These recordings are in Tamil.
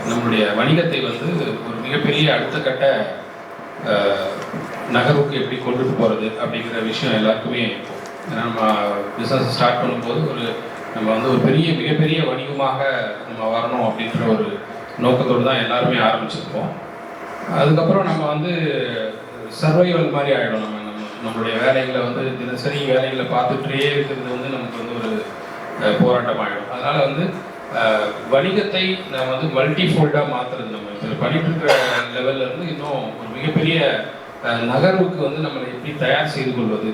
நம்மளுடைய வணிகத்தை வந்து ஒரு மிகப்பெரிய அடுத்த கட்ட நகர்வுக்கு எப்படி கொண்டுட்டு போகிறது அப்படிங்கிற விஷயம் எல்லாருக்குமே இருக்கும். ஏன்னா நம்ம பிஸ்னஸ் ஸ்டார்ட் பண்ணும்போது நம்ம வந்து ஒரு மிகப்பெரிய வணிகமாக நம்ம வரணும் அப்படின்ற ஒரு நோக்கத்தோடு தான் எல்லாருமே ஆரம்பிச்சிருப்போம். அதுக்கப்புறம் நம்ம வந்து சர்வைவல் மாதிரி ஆகிடும். நம்மளுடைய வேலைகளை வந்து தினசரி வேலைகளை பார்த்துட்டே இருக்கிறது வந்து நமக்கு வந்து ஒரு போராட்டம் ஆகிடும். அதனால் வந்து வணிகத்தை நம்ம வந்து மல்டி ஃபோல்டாக மாற்றுறது, நம்ம இப்போ பண்ணிட்டு இருக்கிற லெவலில் இருந்து இன்னும் ஒரு மிகப்பெரிய நகர்வுக்கு வந்து நம்மளை எப்படி தயார் செய்து கொள்வது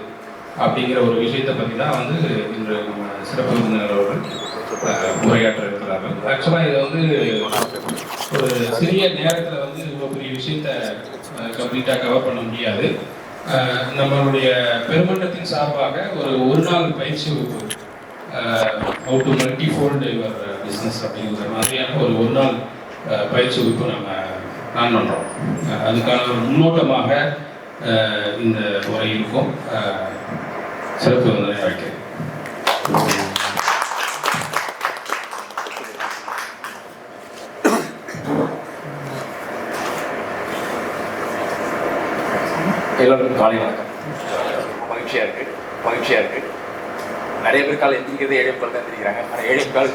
அப்படிங்கிற ஒரு விஷயத்தை பற்றி தான் வந்து இன்று நம்ம சிறப்பு விருந்தினர் அவர்கள் உரையாற்ற இருக்கிறார்கள். ஆக்சுவலாக இதை வந்து ஒரு சிறிய நேரத்தில் வந்து இவ்வளோ பெரிய விஷயத்தை கம்ப்ளீட்டாக கவர் பண்ண முடியாது. நம்மளுடைய பெருமன்றத்தின் சார்பாக ஒரு நாள் பயிற்சி வகுப்பு, how to multi fold your business அப்படிங்கிற மாதிரியான ஒரு நாள் பயிற்சி வகுப்பு நம்ம பிளான் பண்ணுறோம். அதுக்கான ஒரு முன்னோட்டமாக இந்த உரை இருக்கும். சிறப்பு விருந்தினரை அழைக்கிறேன். எல்லோருக்கும் காலை வணக்கம். மகிழ்ச்சியாக இருக்கு. நிறைய பேர் காலை எந்திரிக்கிறதே 7:15 தான் எந்திரிக்கிறாங்க. ஆனால் 7:15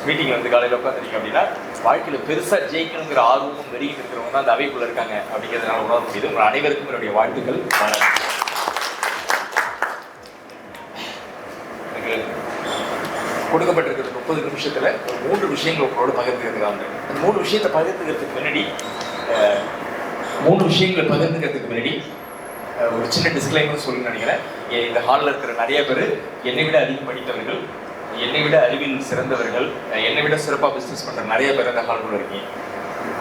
மீட்டிங்கில் வந்து காலையில் உட்காந்துருக்கீங்க அப்படின்னா வாழ்க்கையில் பெருசாக ஜெயிக்கணுங்கிற ஆர்வமும் வெறியும் இருக்கிறவங்க தான் அந்த அவைக்குள்ளே இருக்காங்க அப்படிங்கிறதுனால உணர முடியுது. உங்கள் அனைவருக்கும் என்னுடைய வாழ்த்துக்கள். எனக்கு கொடுக்கப்பட்டிருக்கிறது 30 நிமிஷத்தில் ஒரு 3 விஷயங்கள் உங்களோட பகிர்ந்துக்கிறதுக்காக வந்தேன். அந்த 3 விஷயத்தை பகிர்ந்துக்கிறதுக்கு முன்னாடி ஒரு சின்ன டிஸ்க்ளைமர் சொல்லணும்னு நினைக்கிறேன். இந்த ஹாலில் இருக்கிற நிறைய பேர் என்னை விட அதிகம் படித்தவர்கள், என்னை விட அறிவில் சிறந்தவர்கள், என்னை விட சிறப்பாக பிஸ்னஸ் பண்ணுற நிறைய பேர் இந்த ஹாலுக்குள்ள இருக்கீங்க.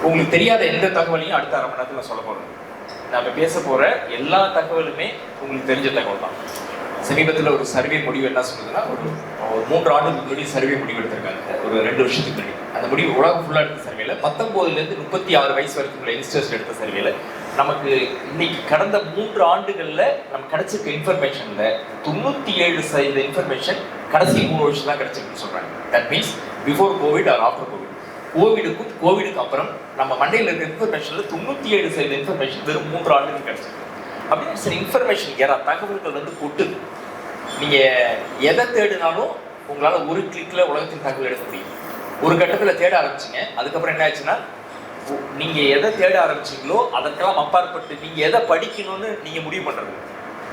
உங்களுக்கு தெரியாத எந்த தகவலையும் அடுத்த 1/2 மணி நேரத்தில் நான் சொல்ல போகிறேன். நம்ம பேச போகிற எல்லா தகவலுமே உங்களுக்கு தெரிஞ்ச தகவல் தான். சமீபத்தில் ஒரு சர்வே முடிவு என்ன சொல்லுதுன்னா, ஒரு 3 ஆண்டுக்கு முன்னாடி சர்வே முடிவு எடுத்திருக்காங்க. ஒரு 2 வருஷத்துக்கு முன்னாடி அந்த முடிவு உலகம் ஃபுல்லாக எடுத்த சர்வேல 19லேருந்து 36 வயசு வரைக்கும் உள்ள யங்ஸ்டர்ஸ் எடுத்த சர்வேல நமக்கு இன்னைக்கு கடந்த 3 ஆண்டுகளில் நமக்கு கிடைச்சிருக்க இன்ஃபர்மேஷனில் 97% இன்ஃபர்மேஷன் கடைசி 3 வருஷம் தான் கிடைச்சிருக்குன்னு சொல்கிறாங்க. That means before covid or after covid. கோவிடுக்கு அப்புறம் நம்ம மண்டையில் இருக்க இன்ஃபர்மேஷனில் 97% இன்ஃபர்மேஷன் வெறும் 3 ஆண்டுகள் கிடைச்சிருக்கு. அப்படின்னு சரி, இன்ஃபர்மேஷன் தகவல்கள் வந்து கொட்டுது. நீங்கள் எதை தேடினாலும் உங்களால் ஒரு கிளிக்கில் உலகத்தின் தகவல் எடுக்க முடியும். ஒரு கட்டத்தில் தேட ஆரம்பிச்சிங்க. அதுக்கப்புறம் என்ன ஆச்சுன்னா, நீங்கள் எதை தேட ஆரம்பிச்சிங்களோ அதற்கெல்லாம் அப்பாற்பட்டு நீங்கள் எதை படிக்கணும்னு நீங்கள் முடிவு பண்ணுறது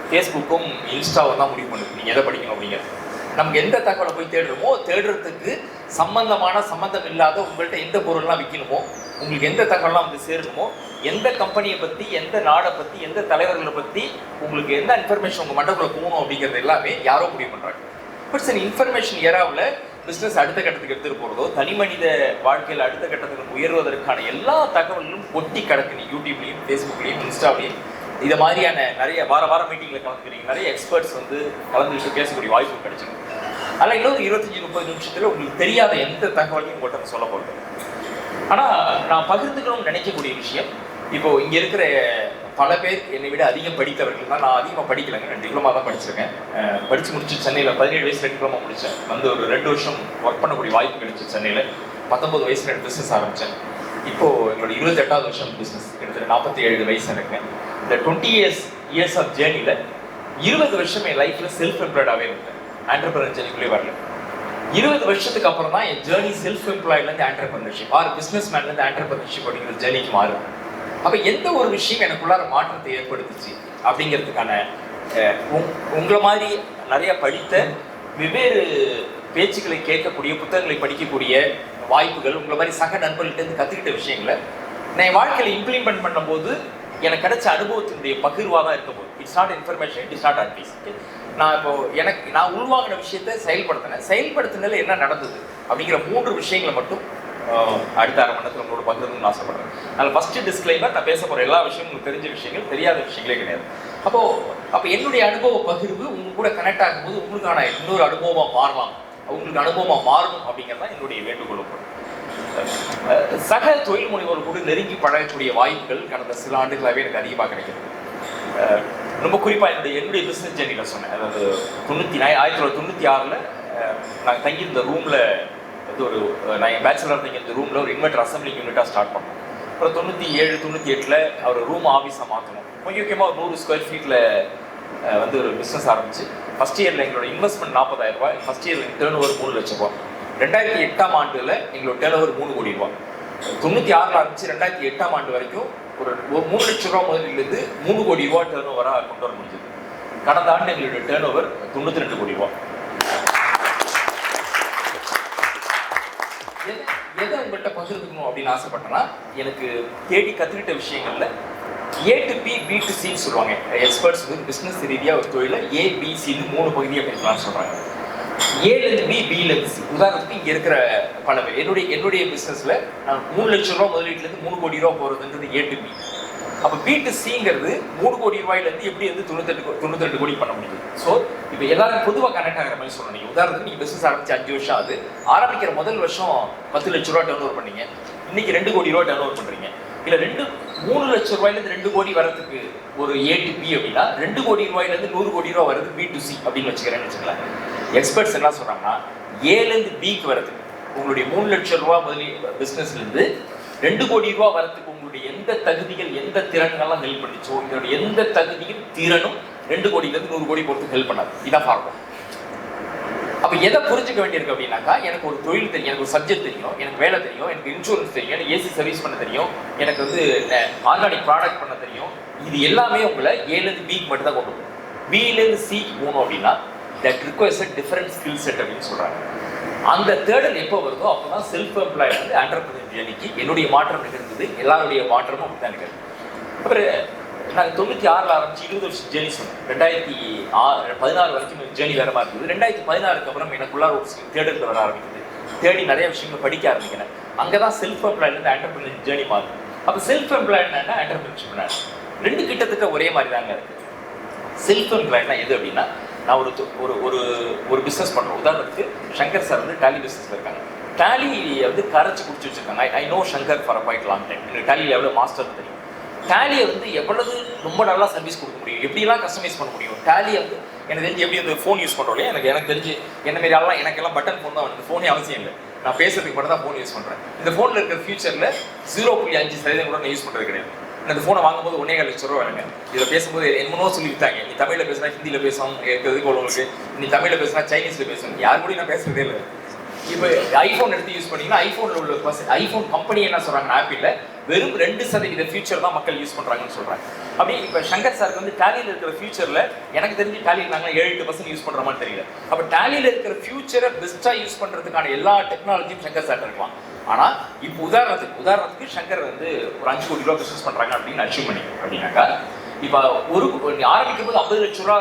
ஃபேஸ்புக்கும் இன்ஸ்டாவும் தான் முடிவு பண்ணுது நீங்கள் எதை படிக்கணும் அப்படிங்கிறது. நமக்கு எந்த தகவலை போய் தேடுறோமோ தேடுறதுக்கு சம்பந்தம் இல்லாத உங்கள்கிட்ட எந்த பொருள்லாம் விற்கணுமோ, உங்களுக்கு எந்த தகவலாம் வந்து சேரணுமோ, எந்த கம்பெனியை பற்றி, எந்த நாடை பற்றி, எந்த தலைவர்களை பற்றி உங்களுக்கு எந்த இன்ஃபர்மேஷன் உங்கள் மண்டபத்தில் போகணும் அப்படிங்கிறது எல்லாமே யாரோ முடிவு பண்ணுறாங்க. பட் சரி, இன்ஃபர்மேஷன் ஏராவில் பிஸ்னஸ் அடுத்த கட்டத்துக்கு எடுத்துகிட்டு போகிறதோ, தனி மனித வாழ்க்கையில் அடுத்த கட்டத்துக்கு உயர்வதற்கான எல்லா தகவல்களும் கொட்டி கிடக்குது. யூடியூப்லேயும், ஃபேஸ்புக்லேயும், இன்ஸ்டாவிலையும். இதை மாதிரியான நிறைய வார மீட்டிங்கில் கலந்துக்கிறீங்க. நிறைய எக்ஸ்பர்ட்ஸ் வந்து கலந்துக்கிட்டு பேசக்கூடிய வாய்ப்பு கிடைச்சிருக்கு. அதில் இன்னொரு 25-30 நிமிஷத்தில் உங்களுக்கு தெரியாத எந்த தகவலையும் உங்கள்கிட்ட சொல்ல போகிறது. ஆனால் நான் பகிர்ந்துக்கணும்னு நினைக்கக்கூடிய விஷயம், இப்போது இங்கே இருக்கிற பல பேர் என்னை விட அதிகம் படித்தவர்கள் தான். நான் அதிகமாக படிக்கலைங்க, 2 டிப்ளமா தான் படிச்சிருக்கேன். படித்து முடிச்சு சென்னையில் 17 வயசில் டிப்ளமா முடித்தேன். வந்து ஒரு 2 வருஷம் ஒர்க் பண்ணக்கூடிய வாய்ப்பு கிடைச்சி சென்னையில். 19 வயசில் எனக்கு பிஸ்னஸ் ஆரம்பித்தேன். இப்போது எங்களோட 28வது வருஷம் பிஸ்னஸ், கிட்டத்தட்ட 47 வயசு எனக்கு. இந்த 20 இயர்ஸ் ஆஃப் ஜேர்னியில் 20 வருஷம் என் லைஃப்பில் செல்ஃப் எம்ப்ளாய்டாகவே இருந்தேன். ஆண்டர்பிரனர் ஜேர்னிக்குள்ளே வரல. 20 வருஷத்துக்கு அப்புறம் தான் என் ஜேர்னி செல்ஃப் எம்ப்ளாய்லேருந்து ஆண்டர்பிரனர்ஷிப் பிஸ்னஸ் மேன்லேருந்து ஆண்டர்பிரனர்ஷிப் அப்படிங்கிற ஜேர்னிக்கு மாறும். அப்போ எந்த ஒரு விஷயம் எனக்குள்ளார மாற்றத்தை ஏற்படுத்துச்சு அப்படிங்கிறதுக்கான உங்களை மாதிரி நிறைய படித்த வெவ்வேறு பேச்சுக்களை கேட்கக்கூடிய, புத்தகங்களை படிக்கக்கூடிய வாய்ப்புகள், உங்களை மாதிரி சக நண்பர்கள்ட்டேருந்து கற்றுக்கிட்ட விஷயங்களை நான் என் வாழ்க்கையில் இம்ப்ளிமெண்ட் பண்ணும்போது எனக்கு கிடைச்ச அனுபவத்தினுடைய பகிர்வாக தான் இருக்க போகுது. It's not information, it's not advice. நான் நான் உள்வாங்கின விஷயத்தை செயல்படுத்தினால என்ன நடந்தது அப்படிங்கிற 3 விஷயங்களை மட்டும் அடுத்த 1/2 மணி நேரத்தில் உங்களோட பகிர்ந்துன்னு ஆசைப்படுறேன். அதில் ஃபஸ்ட்டு டிஸ்க்ளைமர், நான் பேச போகிற எல்லா விஷயமும் உங்களுக்கு தெரிஞ்ச விஷயங்கள், தெரியாத விஷயங்களே கிடையாது. அப்போ என்னுடைய அனுபவ பகிர்வு உங்கள் கூட கனெக்ட் ஆகும்போது உங்களுக்கான இன்னொரு அனுபவமாக மாறலாம், உங்களுக்கு அனுபவமாக மாறணும் அப்படிங்கிறது தான் என்னுடைய வேண்டுகோள். சக தொழில் முனைவோர் கூட நெருங்கி பழகக்கூடிய வாய்ப்புகள் கடந்த சில ஆண்டுகளாகவே எனக்கு அதிகமாக கிடைக்கிறது. ரொம்ப குறிப்பாக என்னுடைய பிஸ்னஸ் ஜேர்னியில் சொன்னேன். அதாவது 1996 நாங்கள் தங்கியிருந்த ரூமில் வந்து ஒரு நான் என் பேச்சுலர் இருந்தீங்க இந்த ரூமில் ஒரு இன்வெர்டர் அசம்பிளி யூனிட்டாக ஸ்டார்ட் பண்ணோம். அப்புறம் 97, 98 அவர் ரூம் ஆஃபீஸாக மாற்றணும். முக்கியமாக ஒரு 100 ஸ்கொயர் ஃபீட்டில் வந்து ஒரு பிஸ்னஸ் ஆரம்பிச்சு ஃபஸ்ட் இயரில் எங்களோட இன்வெஸ்ட்மெண்ட் 40,000 ரூபாய், ஃபஸ்ட் இயரில் டேர்ன் ஓவர் 3 லட்சம் ரூபாய். 2008ஆம் ஆண்டில் எங்களோட டேர்ன் ஓவர் 3 கோடி ரூபாய். 96 ஆரம்பிச்சு 2008ஆம் ஆண்டு வரைக்கும் ஒரு 3 லட்சம் ரூபா முதலிலிருந்து 3 கோடி ரூபாய் டேர்ன் ஓவராக கொண்டு வர முடிஞ்சது. கடந்த ஆண்டு எங்களுடைய டேர்ன் ஓவர் 92 கோடி ரூபாய். எதை உங்கள்கிட்ட பகிர்ந்துக்கணும் அப்படின்னு ஆசைப்பட்டேன்னா, எனக்கு தேடி கற்றுக்கிட்ட விஷயங்கள்ல A to B, B to Cன்னு சொல்லுவாங்க. எக்ஸ்பர்ட்ஸ் வந்து பிஸ்னஸ் ரீதியாக ஒரு தொழில ABC-ன்னு 3 பகுதியை பிரிக்கலாம்னு சொல்கிறாங்க. ஏலேருந்து பி, பிலேருந்து சி. உதாரணத்துக்கு இங்கே இருக்கிற பல பேர் என்னுடைய பிஸ்னஸில் நான் 3 லட்சம் ரூபா முதலீட்டுலேருந்து 3 கோடி ரூபா போகிறதுன்றது A to B. அப்போ B to Cங்கிறது 3 கோடி ரூபாயிலேருந்து எப்படி வந்து 92 கோடி பண்ண முடியுது. ஸோ இப்போ எல்லாரும் பொதுவாக கனெக்ட் ஆகிற மாதிரி சொல்லணும். நீங்கள் உதாரணத்துக்கு நீங்கள் பிஸ்னஸ் ஆரம்பிச்சு 5 வருஷம் ஆகுது. ஆரம்பிக்கிற முதல் வருஷம் 10 லட்ச ரூபா டர்ன் ஓவர் பண்ணீங்க. இன்னைக்கு 2 கோடி ரூபா டர்ன் ஓவர் பண்ணுறீங்க. இல்லை 3 லட்சம் ரூபாயிலேருந்து 2 கோடி வரதுக்கு ஒரு A to B அப்படின்னா 2 கோடி ரூபாயிலேருந்து 100 கோடி ரூபா வருது B to C அப்படின்னு வச்சுக்கிறேன்னு வச்சுக்கலாம். எக்ஸ்பர்ட்ஸ் என்ன சொல்கிறாங்கன்னா, ஏலேருந்து பிக்கு வரதுக்கு உங்களுடைய 3 லட்சம் ரூபா பிஸ்னஸ்லேருந்து 2 கோடி ரூபா வரதுக்கு உங்களுடைய எந்த தகுதிகள் எந்த திறன்கள்லாம் ஹெல்ப் பண்ணிச்சோ, இதோட எந்த தகுதியும் திறனும் 2 கோடியிலேருந்து 100 கோடி போகிறதுக்கு ஹெல்ப் பண்ணாது. இதான் ஃபார்முலா. அப்போ எதை புரிஞ்சுக்க வேண்டியிருக்கு அப்படின்னாக்கா, எனக்கு ஒரு தொழில் தெரியும், எனக்கு ஒரு சப்ஜெக்ட் தெரியும், எனக்கு வேலை தெரியும், எனக்கு இன்சூரன்ஸ் தெரியும், எனக்கு ஏசி சர்வீஸ் பண்ண தெரியும், எனக்கு வந்து ஆர்கானிக் ப்ராடக்ட் பண்ண தெரியும். இது எல்லாமே உங்களை ஏலேருந்து பிக்கு மட்டும் தான் கொண்டு போகும். பிலேருந்து சிக்கு போகணும் அப்படின்னா that requires a different skill set அப்படின்னு சொல்கிறாங்க. அந்த தேடல் எப்போ வருதோ அப்போ தான் செல்ஃப் எம்ப்ளாய்டு வந்து என்டர்பிரினர் ஜேர்னிக்கு என்னுடைய மாற்றம் நிகழ்ந்தது. எல்லாருடைய மாற்றமும் அப்படி தான் நிகழ்ந்தது. அப்புறம் நாங்கள் 96 ஆரம்பிச்சு 20 வருஷம் ஜேர்னி சொன்னோம். 2016 வரைக்கும் ஜேர்னி வேற மாதிரி இருந்தது. 2016க்கு அப்புறம் எனக்குள்ளார ஒரு தேடல் வர ஆரம்பிக்குது. தேடி நிறைய விஷயங்களை படிக்க ஆரம்பிக்கிறேன். அங்கே தான் செல்ஃப் எம்ப்ளாய்டு என்டர்பிரினர் ஜேர்னி மாறுது. அப்போ செல்ஃப் எம்ப்ளாய்டுனா என்டர்பிரினர்ஷிப் ரெண்டு கிட்டத்தட்ட ஒரே மாதிரி தாங்க இருக்கு. செல்ஃப் எம்ப்ளாய்டுனா எது அப்படின்னா, நான் ஒரு பிஸ்னஸ் பண்ணுறோம். உதாரணத்துக்கு சங்கர் சார் வந்து டேலி பிஸ்னஸில் இருக்காங்க. டேலியை வந்து கரைச்சி குடிச்சு வச்சுருக்காங்க. I know Shankar for a quite long time. எனக்கு டேலியில் எவ்வளோ மாஸ்டர் தெரியும். டேலியை வந்து எவ்வளவு ரொம்ப நல்லா சர்வீஸ் கொடுக்க முடியும், எப்படிலாம் கஸ்டமைஸ் பண்ண முடியும். டேலியை வந்து எனக்கு தெரிஞ்சு எப்படி வந்து ஃபோன் யூஸ் பண்ணுறோம் இல்லையா, எனக்கு தெரிஞ்சு என்ன மாரி ஆகலாம். எனக்கெல்லாம் பட்டன் ஃபோன் தான் வந்து ஃபோனே அவசியம் இல்லை. நான் பேசுறதுக்கு மட்டும் தான் ஃபோன் யூஸ் பண்ணுறேன். இந்த ஃபோனில் இருக்கிற ஃபியூச்சரில் 0.5% கூட நான் யூஸ் பண்ணுறது கிடையாது. இந்த ஃபோனை வாங்கும்போது 1.25 லட்சம் ரூபா வேணுங்க. இதில் பேசும்போது என்னமோ சொல்லி விட்டாங்க, நீ தமிழில் பேசுனா ஹிந்தியில் பேசணும், எதுக்கு உங்களுக்கு நீ தமிழில் பேசுனா சைனீஸில் பேசணும். யார் கூட நான் பேசுறதே இல்லை. இப்போ ஐஃபோன் எடுத்து யூஸ் பண்ணீங்கன்னா ஐஃபோனில் உள்ள ஐஃபோன் கம்பெனி என்ன சொல்கிறாங்க, ஆப்பிளில் வெறும் 2% ஃபியூச்சர் தான் மக்கள் யூஸ் பண்ணுறாங்கன்னு சொல்கிறாங்க. அப்படி இப்போ சங்கர் சாருக்கு வந்து டேலியில் இருக்கிற ஃபியூச்சரில் எனக்கு தெரிஞ்சு டேலியில் நாங்கள் 7-8% யூஸ் பண்ணுற மாதிரி தெரியல. அப்போ டேலியில் இருக்கிற ஃபியூச்சரை பெஸ்ட்டாக யூஸ் பண்ணுறதுக்கான எல்லா டெக்னாலஜியும் சங்கர் சார் இருக்கலாம். ஆனால் இப்போ உதாரணத்துக்கு சங்கர் வந்து ஒரு 5 கோடி ரூபா பிஸ்னஸ் பண்ணுறாங்க அப்படின்னு அச்சீவ் பண்ணி அப்படின்னாக்கா, இப்போ ஆரம்பிக்கும் போது 50 லட்ச ரூபா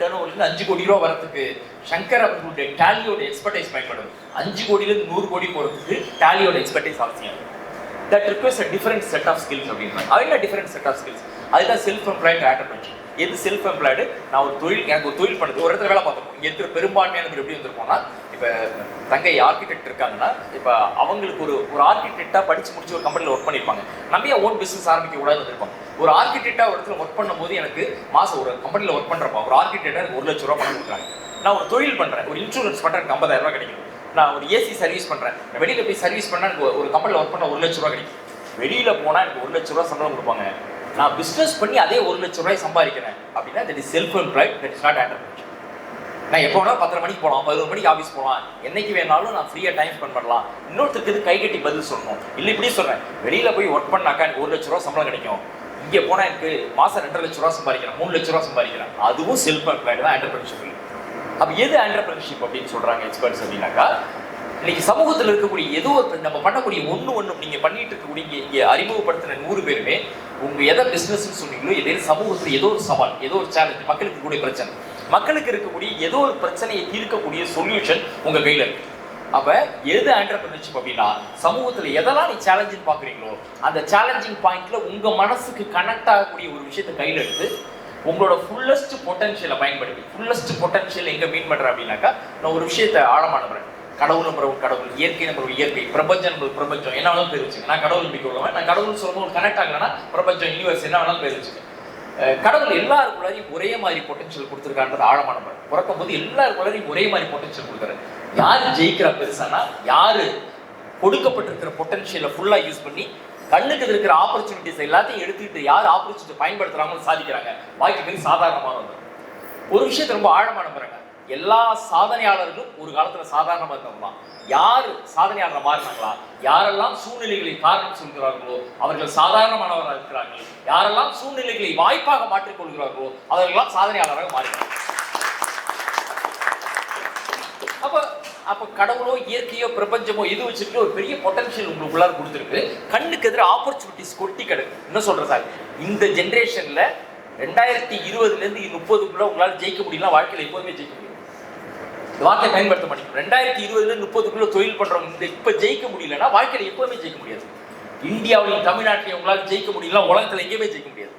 டேர்ன் ஓவர்லேருந்து 5 கோடி ரூபா வரதுக்கு சங்கர் அவர்களுடைய டேலியோட எக்ஸ்பர்டைஸ் பயன்படுது. 5 கோடியிலேருந்து 100 கோடி போகிறதுக்கு டேலியோட எக்ஸ்பர்டைஸ் அவசியம். That requires a different set of skills அப்படின்றாங்க. அது டிஃபரெண்ட் செட் ஆஃப் ஸ்கில்ஸ். அதுதான் செல்ஃப் எம்ப்ளாய்டு என்டர்பிரினர்ஷிப். எது செல்ஃப் எம்ப்ளாய்டு? நான் எனக்கு ஒரு தொழில் பண்ணுறது, ஒரு இடத்துல வேலை பார்த்துருக்கோம். இங்கே இருக்கிற பெரும்பான்மையான பேர் எப்படி வந்திருப்போம்னா, இப்போ தங்கை ஆர்கிடெக்ட் இருக்காங்கன்னா, இப்போ அவங்களுக்கு ஒரு ஆர்கிடெக்டாக படித்து முடிச்சு ஒரு கம்பெனியில் ஒர்க் பண்ணியிருப்பாங்க. நம்ம ஓன் பிஸ்னஸ் ஆரம்பிக்க கூடாதுன்னு வந்திருப்பாங்க. ஒரு ஆர்கிடெக்டாக ஒரு இடத்துல ஒர்க் பண்ணும்போது எனக்கு மாதம் ஒரு கம்பெனியில் ஒர்க் பண்ணுறப்போ ஒரு ஆர்கிடெக்டாக எனக்கு 1 லட்ச ரூபா பணம் கொடுக்குறாங்க. நான் ஒரு தொழில் பண்ணுறேன், ஒரு இன்சூரன்ஸ் பண்ணுறேன், எனக்கு 50,000 ரூபா கிடைக்கும். நான் ஒரு ஏசி சர்வீஸ் பண்ணுறேன், வெளியில் போய் சர்வீஸ் பண்ணால் எனக்கு ஒரு கம்பெனியில் ஒர்க் பண்ண 1 லட்ச ரூபா கிடைக்கும். வெளியில் போனால் எனக்கு 1 லட்ச ரூபா சம்பளம் கொடுப்பாங்க. நான் பிஸ்னஸ் பண்ணி அதே 1 லட்ச ரூபாய் சம்பாதிக்கிறேன் அப்படின்னா that is self employed, that is not entrepreneurship. நான் எப்போ வேணாலும் 10:30 மணிக்கு போகலாம், 11 மணிக்கு ஆஃபீஸ் போகலாம், என்னைக்கு வேணாலும் நான் ஃப்ரீயாக டைம் ஸ்பெண்ட் பண்ணலாம். இன்னொருத்தருக்கு இது கை கட்டி பதில் சொல்லணும். இல்லை இப்படி சொல்கிறேன், வெளியில் போய் ஒர்க் பண்ணாக்கா எனக்கு 1 லட்ச ரூபா சம்பளம் கிடைக்கும், இங்கே போனால் எனக்கு மாதம் 2.5 லட்ச ரூபா சம்பாதிக்கிறேன், 3 லட்ச ரூபா சம்பாதிக்கிறேன், அதுவும் செல்ஃப் எம்ப்ளாய்டு தான் என்டர்பிரினர்ஷிப். அப்போ எது என்டர்பிரினர்ஷிப் அப்படின்னு சொல்கிறாங்க எக்ஸ்பர்ட்ஸ் அப்படின்னாக்கா, இன்னைக்கு சமூகத்தில் இருக்கக்கூடிய ஏதோ நம்ம பண்ணக்கூடிய ஒன்று நீங்கள் பண்ணிட்டு இருக்கக்கூடிய இங்கே அறிமுகப்படுத்தின 100 பேருமே உங்கள் எதை பிஸ்னஸ்ன்னு சொன்னீங்களோ, இதே சமூகத்தில் ஏதோ ஒரு சவால், ஏதோ ஒரு சேலஞ்ச், மக்களுக்கு இருக்கக்கூடிய பிரச்சனை, மக்களுக்கு இருக்கக்கூடிய ஏதோ ஒரு பிரச்சனையை தீர்க்கக்கூடிய சொல்யூஷன் உங்கள் கையில் இருக்கு. அப்போ எது என்டர்பிரினர்ஷிப் அப்படின்னா, சமூகத்தில் எதெல்லாம் நீ சேலஞ்சிங் பார்க்குறீங்களோ அந்த சேலஞ்சிங் பாயிண்ட்ல உங்கள் மனசுக்கு கனெக்ட் ஆகக்கூடிய ஒரு விஷயத்தை கையில் எடுத்து உங்களோட ஃபுல்லஸ்ட் பொட்டன்ஷியலை பயன்படுத்தி. ஃபுல்லஸ்ட் பொட்டன்ஷியல் எங்கே மீன் பண்ணுறேன் அப்படின்னாக்கா, நான் ஒரு விஷயத்தை ஆழமானவரேன். கடவுள் நம்பர் கடவுள், இயற்கை நம்பர் இயற்கை, பிரபஞ்சம் நம்பர் பிரபஞ்சம், என்ன வேணாலும் பேர் வச்சுங்க. நான் கடவுள் நம்பிக்கை உள்ளவன். நான் கடவுள் சொல்லும்போது கனெக்ட் ஆகலைன்னா பிரபஞ்சம், யூனிவர்ஸ், என்ன வேணாலும் பேர் வச்சுங்க. கடவுள் எல்லாருக்குள்ளாரையும் ஒரே மாதிரி பொட்டன்ஷியல் கொடுத்துருக்கான்றது ஆழமான நம்பர். பிறக்கும் போது எல்லாருக்குள்ளாரையும் ஒரே மாதிரி பொட்டன்ஷியல் கொடுக்குறாரு. யாரு ஜெயிக்கிறா பெருசானா, யாரு கொடுக்கப்பட்டிருக்கிற பொட்டன்ஷியலை ஃபுல்லா யூஸ் பண்ணி கண்ணுக்கு இருக்கிற ஆப்பர்ச்சுனிட்டிஸ் எல்லாத்தையும் எடுத்துக்கிட்டு யார் ஆப்பர்ச்சுனிட்டி பயன்படுத்துறாங்கன்னு சாதிக்கிறாங்க. பாக்கி பேர் சாதாரணமானவங்க. ஒரு விஷயத்தை ரொம்ப ஆழமா நம்புறாங்க. எல்லா சாதனையாளர்களும் ஒரு காலத்துல சாதாரணமா இருந்தவங்க தான். யார் சாதனையாளர் மாறினாங்களா, யாரெல்லாம் சூழ்நிலைகளை காரணம் சொல்கிறார்களோ அவர்கள் சாதாரணமானவராக இருக்கிறார்கள். யாரெல்லாம் சூழ்நிலைகளை வாய்ப்பாக மாற்றிக் கொள்கிறார்களோ அவர்களெல்லாம் சாதனையாளராக மாறினார்கள். அப்ப கடவுளோ இயற்கையோ பிரபஞ்சமோ எது வச்சுட்டு ஒரு பெரிய பொட்டன்ஷியல் உங்களுக்குள்ளார கொடுத்துருக்கு. கண்ணுக்கு எதிர ஆப்பர்ச்சுனிட்டிஸ் கொட்டி கிடக்கு. என்ன சொல்ற சார், இந்த ஜென்ரேஷன்ல 2020 இருந்து 30க்குள்ள உங்களால ஜெயிக்க முடியல, வாழ்க்கையில எப்போதுமே ஜெயிக்க முடியும். வார்த்தை பயன்படுத்த மாட்டேங்குது. 2020 30க்குள்ள தொழில் பண்றவங்க இப்ப ஜெயிக்க முடியலன்னா வாழ்க்கையில எப்போதுமே ஜெயிக்க முடியாது. இந்தியாவிலையும் தமிழ்நாட்டிலையும் உங்களால ஜெயிக்க முடியல, உலகத்துல எங்கேயுமே ஜெயிக்க முடியாது.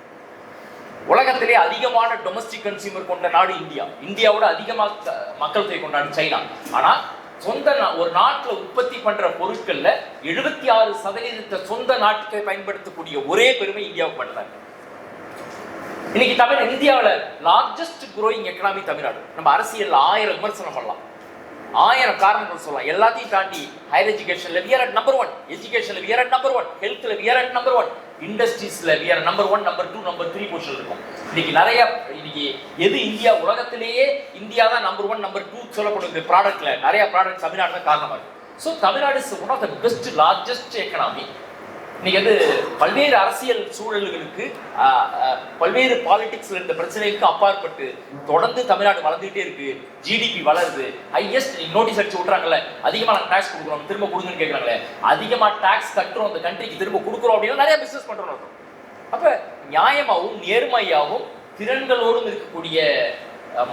உலகத்திலே அதிகமான டொமஸ்டிக் கன்சியூமர் கொண்ட நாடு இந்தியா. இந்தியாவோட அதிகமாக மக்கள் தொகை கொண்ட நாடு சைனா. ஆனா சொந்த ஒரு நாட்டில் உற்பத்தி பண்ற பொருட்கள்ல 76% சொந்த நாட்டுக்கு பயன்படுத்தக்கூடிய ஒரே பெருமை இந்தியாவுக்கு மட்டும்தான். இன்னைக்கு இந்தியாவில் லார்ஜஸ்ட் குரோயிங் எக்கனாமி தமிழ்நாடு. நம்ம அரசியல் 1000 விமர்சனம் பண்ணலாம், 1000 காரணங்கள் சொல்லலாம். எல்லாத்தையும் தாண்டி ஹையர் எஜுகேஷன்ல we are at number 1, எஜுகேஷன்ல we are at number 1, ஹெல்த்ல we are at number 1, இண்டஸ்ட்ரீஸ்ல we are number 1, number 2, number 3 position இருக்கும். இன்னைக்கு எது இந்தியா உலகத்திலேயே இந்தியா தான் number 1, number 2 சொல்லப்படுது. ப்ராடக்ட்ல நிறைய ப்ராடக்ட் தமிழ்நாடு தான் காரணமா இருக்கு. So Tamil Nadu is one of the best largest economy. இன்னைக்கு பல்வேறு அரசியல் சூழல்களுக்கு பல்வேறு பாலிடிக்ஸ்ல இருந்த பிரச்சனைக்கு அப்பாற்பட்டு தொடர்ந்து தமிழ்நாடு வளர்ந்துகிட்டே இருக்கு. ஜிடிபி வளருது. ஹையஸ்ட் நோட்டீஸ் அடிச்சு விட்றாங்கல்ல, அதிகமா நாங்கள் டாக்ஸ் கொடுக்குறோம், திரும்ப கொடுங்கன்னு கேட்கறாங்களே, அதிகமா டாக்ஸ் கட்டுறோம் அந்த கண்ட்ரிக்கு, திரும்ப கொடுக்குறோம் அப்படின்னா நிறைய பிசினஸ் பண்றோம். அப்ப நியாயமாகவும் நேர்மையாகவும் திறன்களோடும் இருக்கக்கூடிய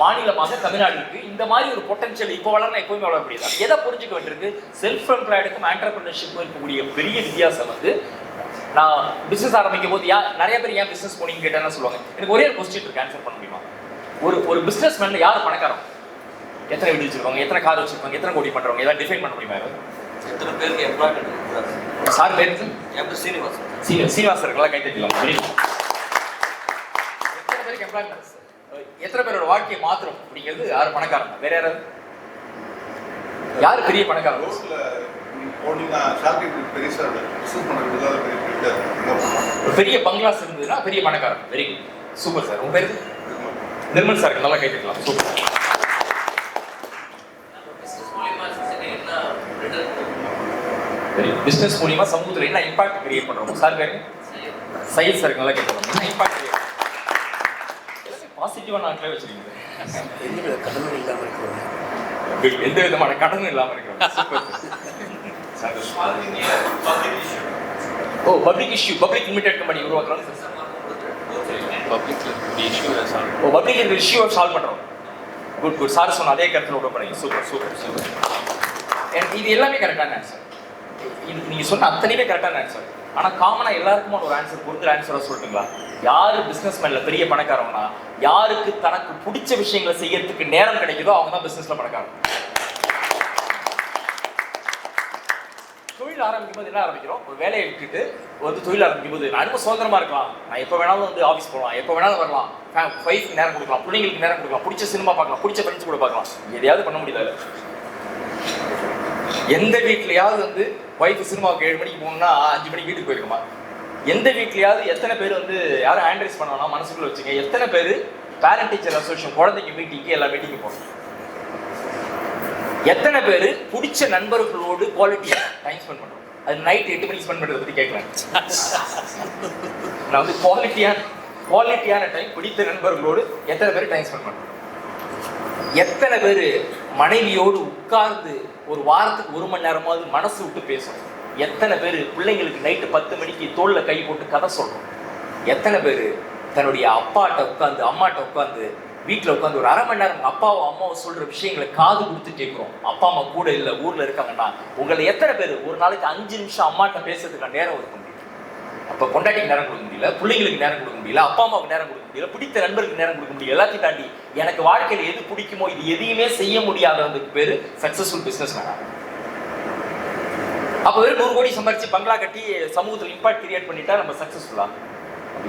மாநிலமாக தமிழ்நாடு இருக்கு. இந்த மாதிரி ஒரு பொட்டன்ஷியல் இப்போ வளர்னா எப்பவுமே வளர முடியாது. எதை புரிஞ்சுக்க வேண்டியிருக்கு, செல்ஃப் எம்ப்ளாய்டுக்கும் ஆண்டர்பிரினர்ஷிப்புக்கும் இருக்கக்கூடிய பெரிய வித்தியாசம் நான் பிசினஸ் ஆரம்பிக்கும் போது நிறைய பேர் ஏன் பிசினஸ் போனீங்கன்னு கேட்டா சொல்லுவாங்க. எனக்கு ஒரே ஒரு கொஸ்டின் இருக்கு, ஆன்சர் பண்ண முடியுமா? ஒரு பிசினஸ் மேன்ல யார் பணக்காரம், எத்தனை வீடு வச்சிருக்காங்க, எத்தனை கார் வச்சிருக்காங்க, எத்தனை கோடி பண்றவங்க, எல்லாம் டிஃபைன் பண்ண முடியுமா? எத்தனை பேருக்கு எம்ப்ளாய்மெண்ட் சார் பேருக்கு சீனிவாசன் இருக்கலாம், கை தட்டிக்கலாம். எத்தனை பேருக்கு எம்ப்ளாய்மெண்ட், எத்தனை பேரோட வாழ்க்கையை மாத்திரம் அப்படிங்கிறது யார் பணக்காரங்க? வேற யாராவது யாரு பெரிய பணக்காரங்க? பெரிய பங்களாஸ் இருந்ததுன்னா பெரிய பணக்காரன். Very good, super sir. உங்க பேரு? நிர்மல் சார், நல்லா கேட்டுக்கலாம். சூப்பர். பிசினஸ் மூலியமா சமூகத்துல என்ன இம்பாக்ட் கிரியேட் பண்றோம்? சார் பேரு சையத் சார், நல்லா கேட்டுக்கலாம். என்ன இம்பாக்ட் பாசிட்டிவான ஆட்களே வச்சிருக்கீங்க. எந்த விதமான கடனும் இல்லாம இருக்கிறோம். ஓ, public issue, public limited company உருவாக்குறோம். பப்ளிக் இஷ்யூ சால்வ் பண்றோம். Good good. சார் சொன்ன அதே கருத்துல உள்ள பண்ணீங்க. Super super super. இது எல்லாமே கரெக்டான ஆன்சர். இது நீங்க சொன்ன அத்தனையுமே கரெக்டான ஆன்சர். ஆனா காமனா எல்லாருக்குமே ஒரு ஆன்சர் பொறுத்த ஆன்சரா சொல்லிட்டுங்களா? யாரு பிசினஸ் மேன்ல பெரிய பணக்காரங்கன்னா யாருக்கு தனக்கு பிடிச்ச விஷயங்களை செய்யறதுக்கு நேரம் கிடைக்குதோ அவங்க தான் பிசினஸ்ல பணக்காரங்க. தொழில் ஆரம்பிக்கும் போது என்ன ஆரம்பிக்கிறோம்? ஒரு வேலையை விட்டுட்டு தொழில் ஆரம்பிக்கும் போது நான் இன்னும் சுதந்திரமா இருக்கலாம், நான் எப்போ வேணாலும் ஆஃபீஸ் போகலாம், எப்போ வேணாலும் வரலாம், ஒய்ஃப்க்கு நேரம் கொடுக்கலாம், பிள்ளைங்களுக்கு நேரம் கொடுக்கலாம், பிடிச்ச சினிமா பார்க்கலாம், பிடிச்ச ஃப்ரெண்ட்ஸ் கூட பார்க்கலாம். எதையாவது பண்ண முடியல. எந்த வீட்லயாவது ஒய்ஃப் சினிமாவுக்கு 7 மணிக்கு போகணும்னா 5 மணிக்கு வீட்டுக்கு போயிருக்குமா? எந்த வீட்லயாவது எத்தனை பேர் யாரும் ஹேண்ட்ரைஸ் பண்ணா மனசுக்குள்ள வச்சுங்க, எத்தனை பேர் பேரண்ட் டீச்சர் அசோசியேஷன் குழந்தைங்க மீட்டிங்கு எல்லா மீட்டிங்கும் போகணும்? எத்தனை பேர் பிடிச்ச நண்பர்களோடு குவாலிட்டியா டைம் ஸ்பெண்ட் பண்றோம்? அது நைட் 8 மணிக்கு ஸ்பெண்ட் பண்றதை பத்தி கேட்கலாம். நான் குவாலிட்டியான டைம் பிடித்த நண்பர்களோடு எத்தனை பேர் டைம் ஸ்பெண்ட் பண்றோம்? எத்தனை பேர் மனைவியோடு உட்கார்ந்து ஒரு வாரத்துக்கு 1 மணி நேரமாவது மனசு விட்டு பேசணும்? எத்தனை பேர் பிள்ளைங்களுக்கு நைட்டு 10 மணிக்கு தோல்ல கை போட்டு கதை சொல்றோம்? எத்தனை பேர் தன்னுடைய அப்பாட்ட உட்காந்து அம்மாட்ட உட்காந்து வீட்டில் உட்காந்து ஒரு 1/2 மணி நேரம் அப்பாவும் அம்மாவும் சொல்ற விஷயங்களை காது கொடுத்து கேட்குறோம்? அப்பா அம்மா கூட இல்லை, ஊர்ல இருக்காங்கன்னா உங்களை எத்தனை பேர் ஒரு நாளைக்கு 5 நிமிஷம் அம்மாட்ட பேசுறதுக்கான நேரம் ஒதுக்க முடியும்? அப்ப பொண்டாட்டிக்கு நேரம் கொடுக்க முடியல, பிள்ளைங்களுக்கு நேரம் கொடுக்க முடியல, அப்பா அம்மாவுக்கு நேரம் கொடுக்க முடியல, பிடித்த நண்பருக்கு நேரம் கொடுக்க முடியல. எல்லாத்தையும் தாண்டி எனக்கு வாழ்க்கையில எது பிடிக்குமோ இது எதையுமே செய்ய முடியாதவங்களுக்கு பேரு சக்சஸ்ஃபுல் பிசினஸ் மேன். அப்ப வெறும் 100 கோடி சம்பாரிச்சு பங்களா கட்டி சமூகத்தில் இம்பாக்ட் கிரியேட் பண்ணிட்டா நம்ம சக்சஸ்ஃபுல்லா?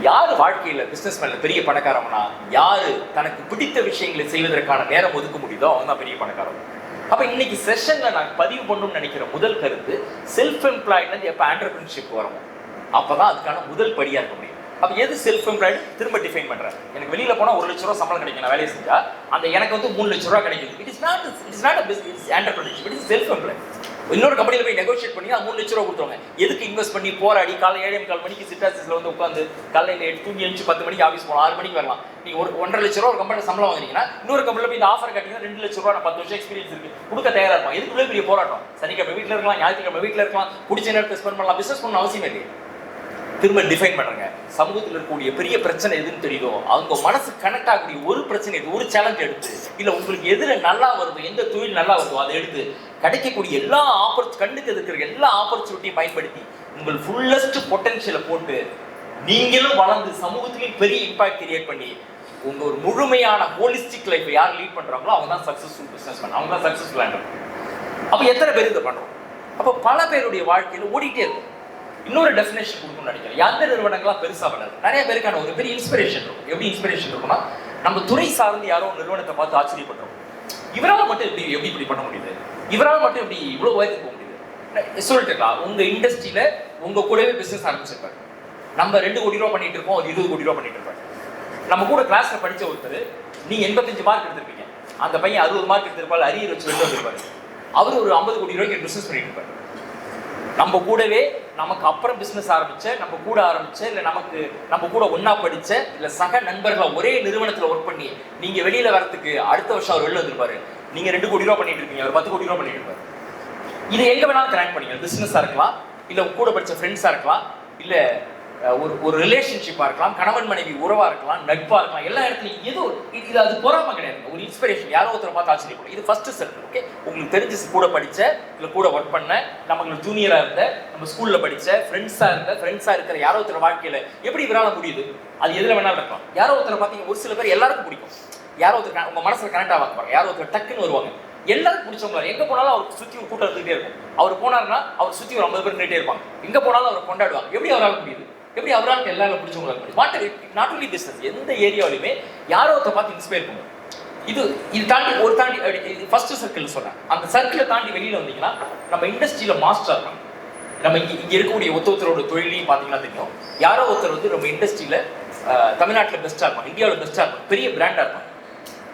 யாரு வாழ்க்கையில பிசினஸ் மேன்ல பெரிய பணக்காரம்னா யாரு தனக்கு பிடித்த விஷயங்களை செய்வதற்கான நேரம் ஒதுக்க முடியுதோ அவங்க தான் பெரிய பணக்காரன். அப்ப இன்னைக்கு செஷன்ல நான் பதிவு பண்ணணும்னு நினைக்கிற முதல் கருத்து, செல்ஃப் எம்ப்ளாய்டு எப்ப ஆண்டர்பிரினர்ஷிப் வரும் அப்பதான் அதுக்கான முதல் படியா இருக்க முடியும். அப்ப எது செல்ஃப் எம்ப்ளாய்டு திரும்ப டிஃபைன் பண்றேன். எனக்கு வெளியில போனா 1 லட்ச ரூபா சம்பளம் கிடைக்கும், நான் வேலையை செஞ்சா அந்த எனக்கு வந்து 3 லட்ச ரூபா கிடைக்குது. It is not a business, it's entrepreneurship, it is self employed. இன்னொரு கம்பெனில போய் நெகோஷியேட் பண்ணி 3 லட்ச ரூபா கொடுத்துருவாங்க. எதுக்கு இன்வெஸ்ட் பண்ணி போராடி காலை 7:45 மணிக்கு சிட்டாசிஸ்ல வந்து உட்காந்து காலையில தூங்கி எழுந்து 10 மணிக்கு ஆஃபீஸ் போகலாம், 6 மணிக்கு வரலாம். நீங்க 1.5 லட்ச ரூபா ஒரு கம்பெனி சம்பளம் வாங்குறீங்கன்னா இன்னொரு கம்பெனில போய் இந்த ஆஃபர் காட்டிங்கன்னா 2 லட்ச ரூபா, நான் 10 வருஷம் எக்ஸ்பீரியன்ஸ் இருக்கு கொடுக்க தயாரா இருப்பான். எதுக்கு இவ்வளவு பெரிய போராட்டம்? சனிக்கிழமை வீட்டில் இருக்கலாம், ஞாயிற்றுக்கிழமை வீட்டில் இருக்கலாம், பிடிச்ச நேரத்தை ஸ்பெண்ட் பண்ணலாம், பிசினஸ் பண்ணணும் அவசியம் இல்லை. திரும்ப டிஃபைன் பண்றாங்க. சமூகத்தில் இருக்கக்கூடிய பெரிய பிரச்சனை எதுன்னு தெரியுதோ அவங்க மனசு கனெக்ட் ஆகக்கூடிய ஒரு பிரச்சனை எடுத்து, ஒரு சேலஞ்ச் எடுத்து, இல்ல உங்களுக்கு எதுல நல்லா வருதோ, எந்த தொழில் நல்லா வருதோ அதை எடுத்து கிடைக்கக்கூடிய எல்லா கண்ணுக்கு இருக்கிற எல்லா ஆப்பர்ச்சுனிட்டியும் பயன்படுத்தி உங்கள் ஃபுல்லஸ்ட் பொட்டன்ஷியலை போட்டு நீங்களும் வளர்ந்து சமூகத்திலையும் பெரிய இம்பாக்ட் கிரியேட் பண்ணி உங்க ஒரு முழுமையான ஹோலிஸ்டிக் லைஃப் யார் லீட் பண்றாங்களோ அவங்க தான் சக்சஸ்ஃபுல் பிசினஸ் மேன், அவங்க தான் சக்சஸ்ஃபுல் ஆண்டர். அப்ப எத்தனை பேர் இதை பண்றோம்? அப்ப பல பேருடைய வாழ்க்கையில ஓடிட்டே இருக்கும். இன்னொரு டெஃபினேஷன் கொடுக்கணும்னு நினைக்கிறேன். எந்த நிறுவனங்கள்லாம் பெருசா வளருது, நிறைய பேருக்கான ஒரு பெரிய இன்ஸ்பிரேஷன் இருக்கும். எப்படி இன்ஸ்பிரேஷன் இருக்கும்னா, நம்ம துறை சார்ந்து யாரோ நிறுவனத்தை பார்த்து ஆச்சரியப்படுறோம். இவரால் மட்டும் எப்படி இப்படி பண்ண முடியுது, இவரால் மட்டும் எப்படி இவ்வளவு உயரத்துக்கு போக முடியுது சொல்லிட்டுக்கலாம். உங்க இண்டஸ்ட்ரியில உங்க கூடவே பிசினஸ் ஆரம்பிச்சிருப்பாரு. நம்ம 2 கோடி ரூபா பண்ணிட்டு இருப்போம், அவர் 20 கோடி ரூபா பண்ணிட்டு இருப்பாரு. நம்ம கூட கிளாஸ்ல படிச்ச ஒருத்தர், நீங்க 85 மார்க் எடுத்திருப்பீங்க, அந்த பையன் 60 மார்க் எடுத்திருப்பாரு, அரியர் வச்சு வெளில வந்திருப்பாரு. அவர் ஒரு 50 கோடி ரூபாய்க்கு பிசினஸ் பண்ணிட்டு இருப்பாரு. நம்ம கூடவே நமக்கு அப்புறம் பிசினஸ் ஆரம்பிச்ச, நம்ம கூட ஆரம்பிச்ச, இல்ல நம்ம கூட ஒன்னா படிச்ச, இல்ல சக நண்பர்களா ஒரே நிறுவனத்துல ஒர்க் பண்ணி நீங்க வெளியில வரதுக்கு அடுத்த வருஷம் அவர் வெளில வந்திருப்பாரு. நீங்க 2 கோடி ரூபா பண்ணிட்டு இருக்கீங்க, அவர் 10 கோடி ரூபா பண்ணிட்டு இருப்பாரு. இது எங்க வேணாலும் கனெக்ட் பண்ணீங்க. பிசினஸா இருக்கலாம், இல்ல கூட படிச்ச ஃப்ரெண்ட்ஸா இருக்கலாம், இல்ல ஒரு ரிலேஷன்ஷிப்பா இருக்கலாம், கணவன் மனைவி உறவா இருக்கலாம், நட்பா இருக்கலாம், எல்லா இடத்துலையும் ஏதோ இது அது பொறாம கிடையாது, ஒரு இன்ஸ்பிரேஷன். யாரோ ஒருத்தரை பார்த்து ஆச்சரியப்படும். இது ஃபர்ஸ்ட் சர்க்கிள். ஓகே, உங்களுக்கு தெரிஞ்சு கூட படிச்ச, இல்ல கூட ஒர்க் பண்ண, நமக்கு ஜூனியரா இருந்த, நம்ம ஸ்கூல்ல படிச்ச ஃப்ரெண்ட்ஸா இருக்கிற யாரோ ஒருத்தர் வாழ்க்கையில எப்படி இவரால முடியுது, அது எதுல வேணாலும் இருக்கலாம். யாரோ ஒருத்தரை பார்த்தீங்க, ஒரு சில பேர் எல்லாருக்கும் பிடிக்கும். யாரோ ஒருத்தர் உங்க மனசுல கனெக்ட் ஆவாங்க பாருங்க, யாரோ ஒருத்தர் டக்குன்னு வருவாங்க. எல்லாருக்கும் பிடிச்சவங்க, எங்க போனாலும் அவருக்கு சுத்தி ஒரு கூட்டம் இருந்துகிட்டே இருக்கும். அவர் போனாருன்னா அவர் சுத்தி ஒரு 50 பேர் நின்றுட்டே இருப்பாங்க. எங்க போனாலும் அவர் கொண்டாடுவாங்க. எப்படி அவரால் முடியுது, எப்படி அவரால் எல்லாரும் பிடிச்சவங்களுக்கு முடியும்? நாட் ஒன்லி பிசினஸ், எந்த ஏரியாவிலுமே யாரோ ஒருத்தர் பார்த்து இன்ஸ்பயர் பண்ணும். இது தாண்டி ஃபர்ஸ்ட் சர்க்கிள் சொன்னேன். அந்த சர்க்கிளை தாண்டி வெளியில வந்தீங்கன்னா நம்ம இண்டஸ்ட்ரியில மாஸ்டர் இருக்காங்க. நம்ம இங்க இருக்கக்கூடிய ஒருத்தரோட தொழிலையும் பார்த்தீங்கன்னா தெரியும். யாரோ ஒருத்தர் வந்து நம்ம இண்டஸ்ட்ரியில தமிழ்நாட்டில் பெஸ்டா இருப்பாங்க, இந்தியாவில் பெஸ்டா இருப்பாங்க, பெரிய பிராண்டா இருப்பாங்க.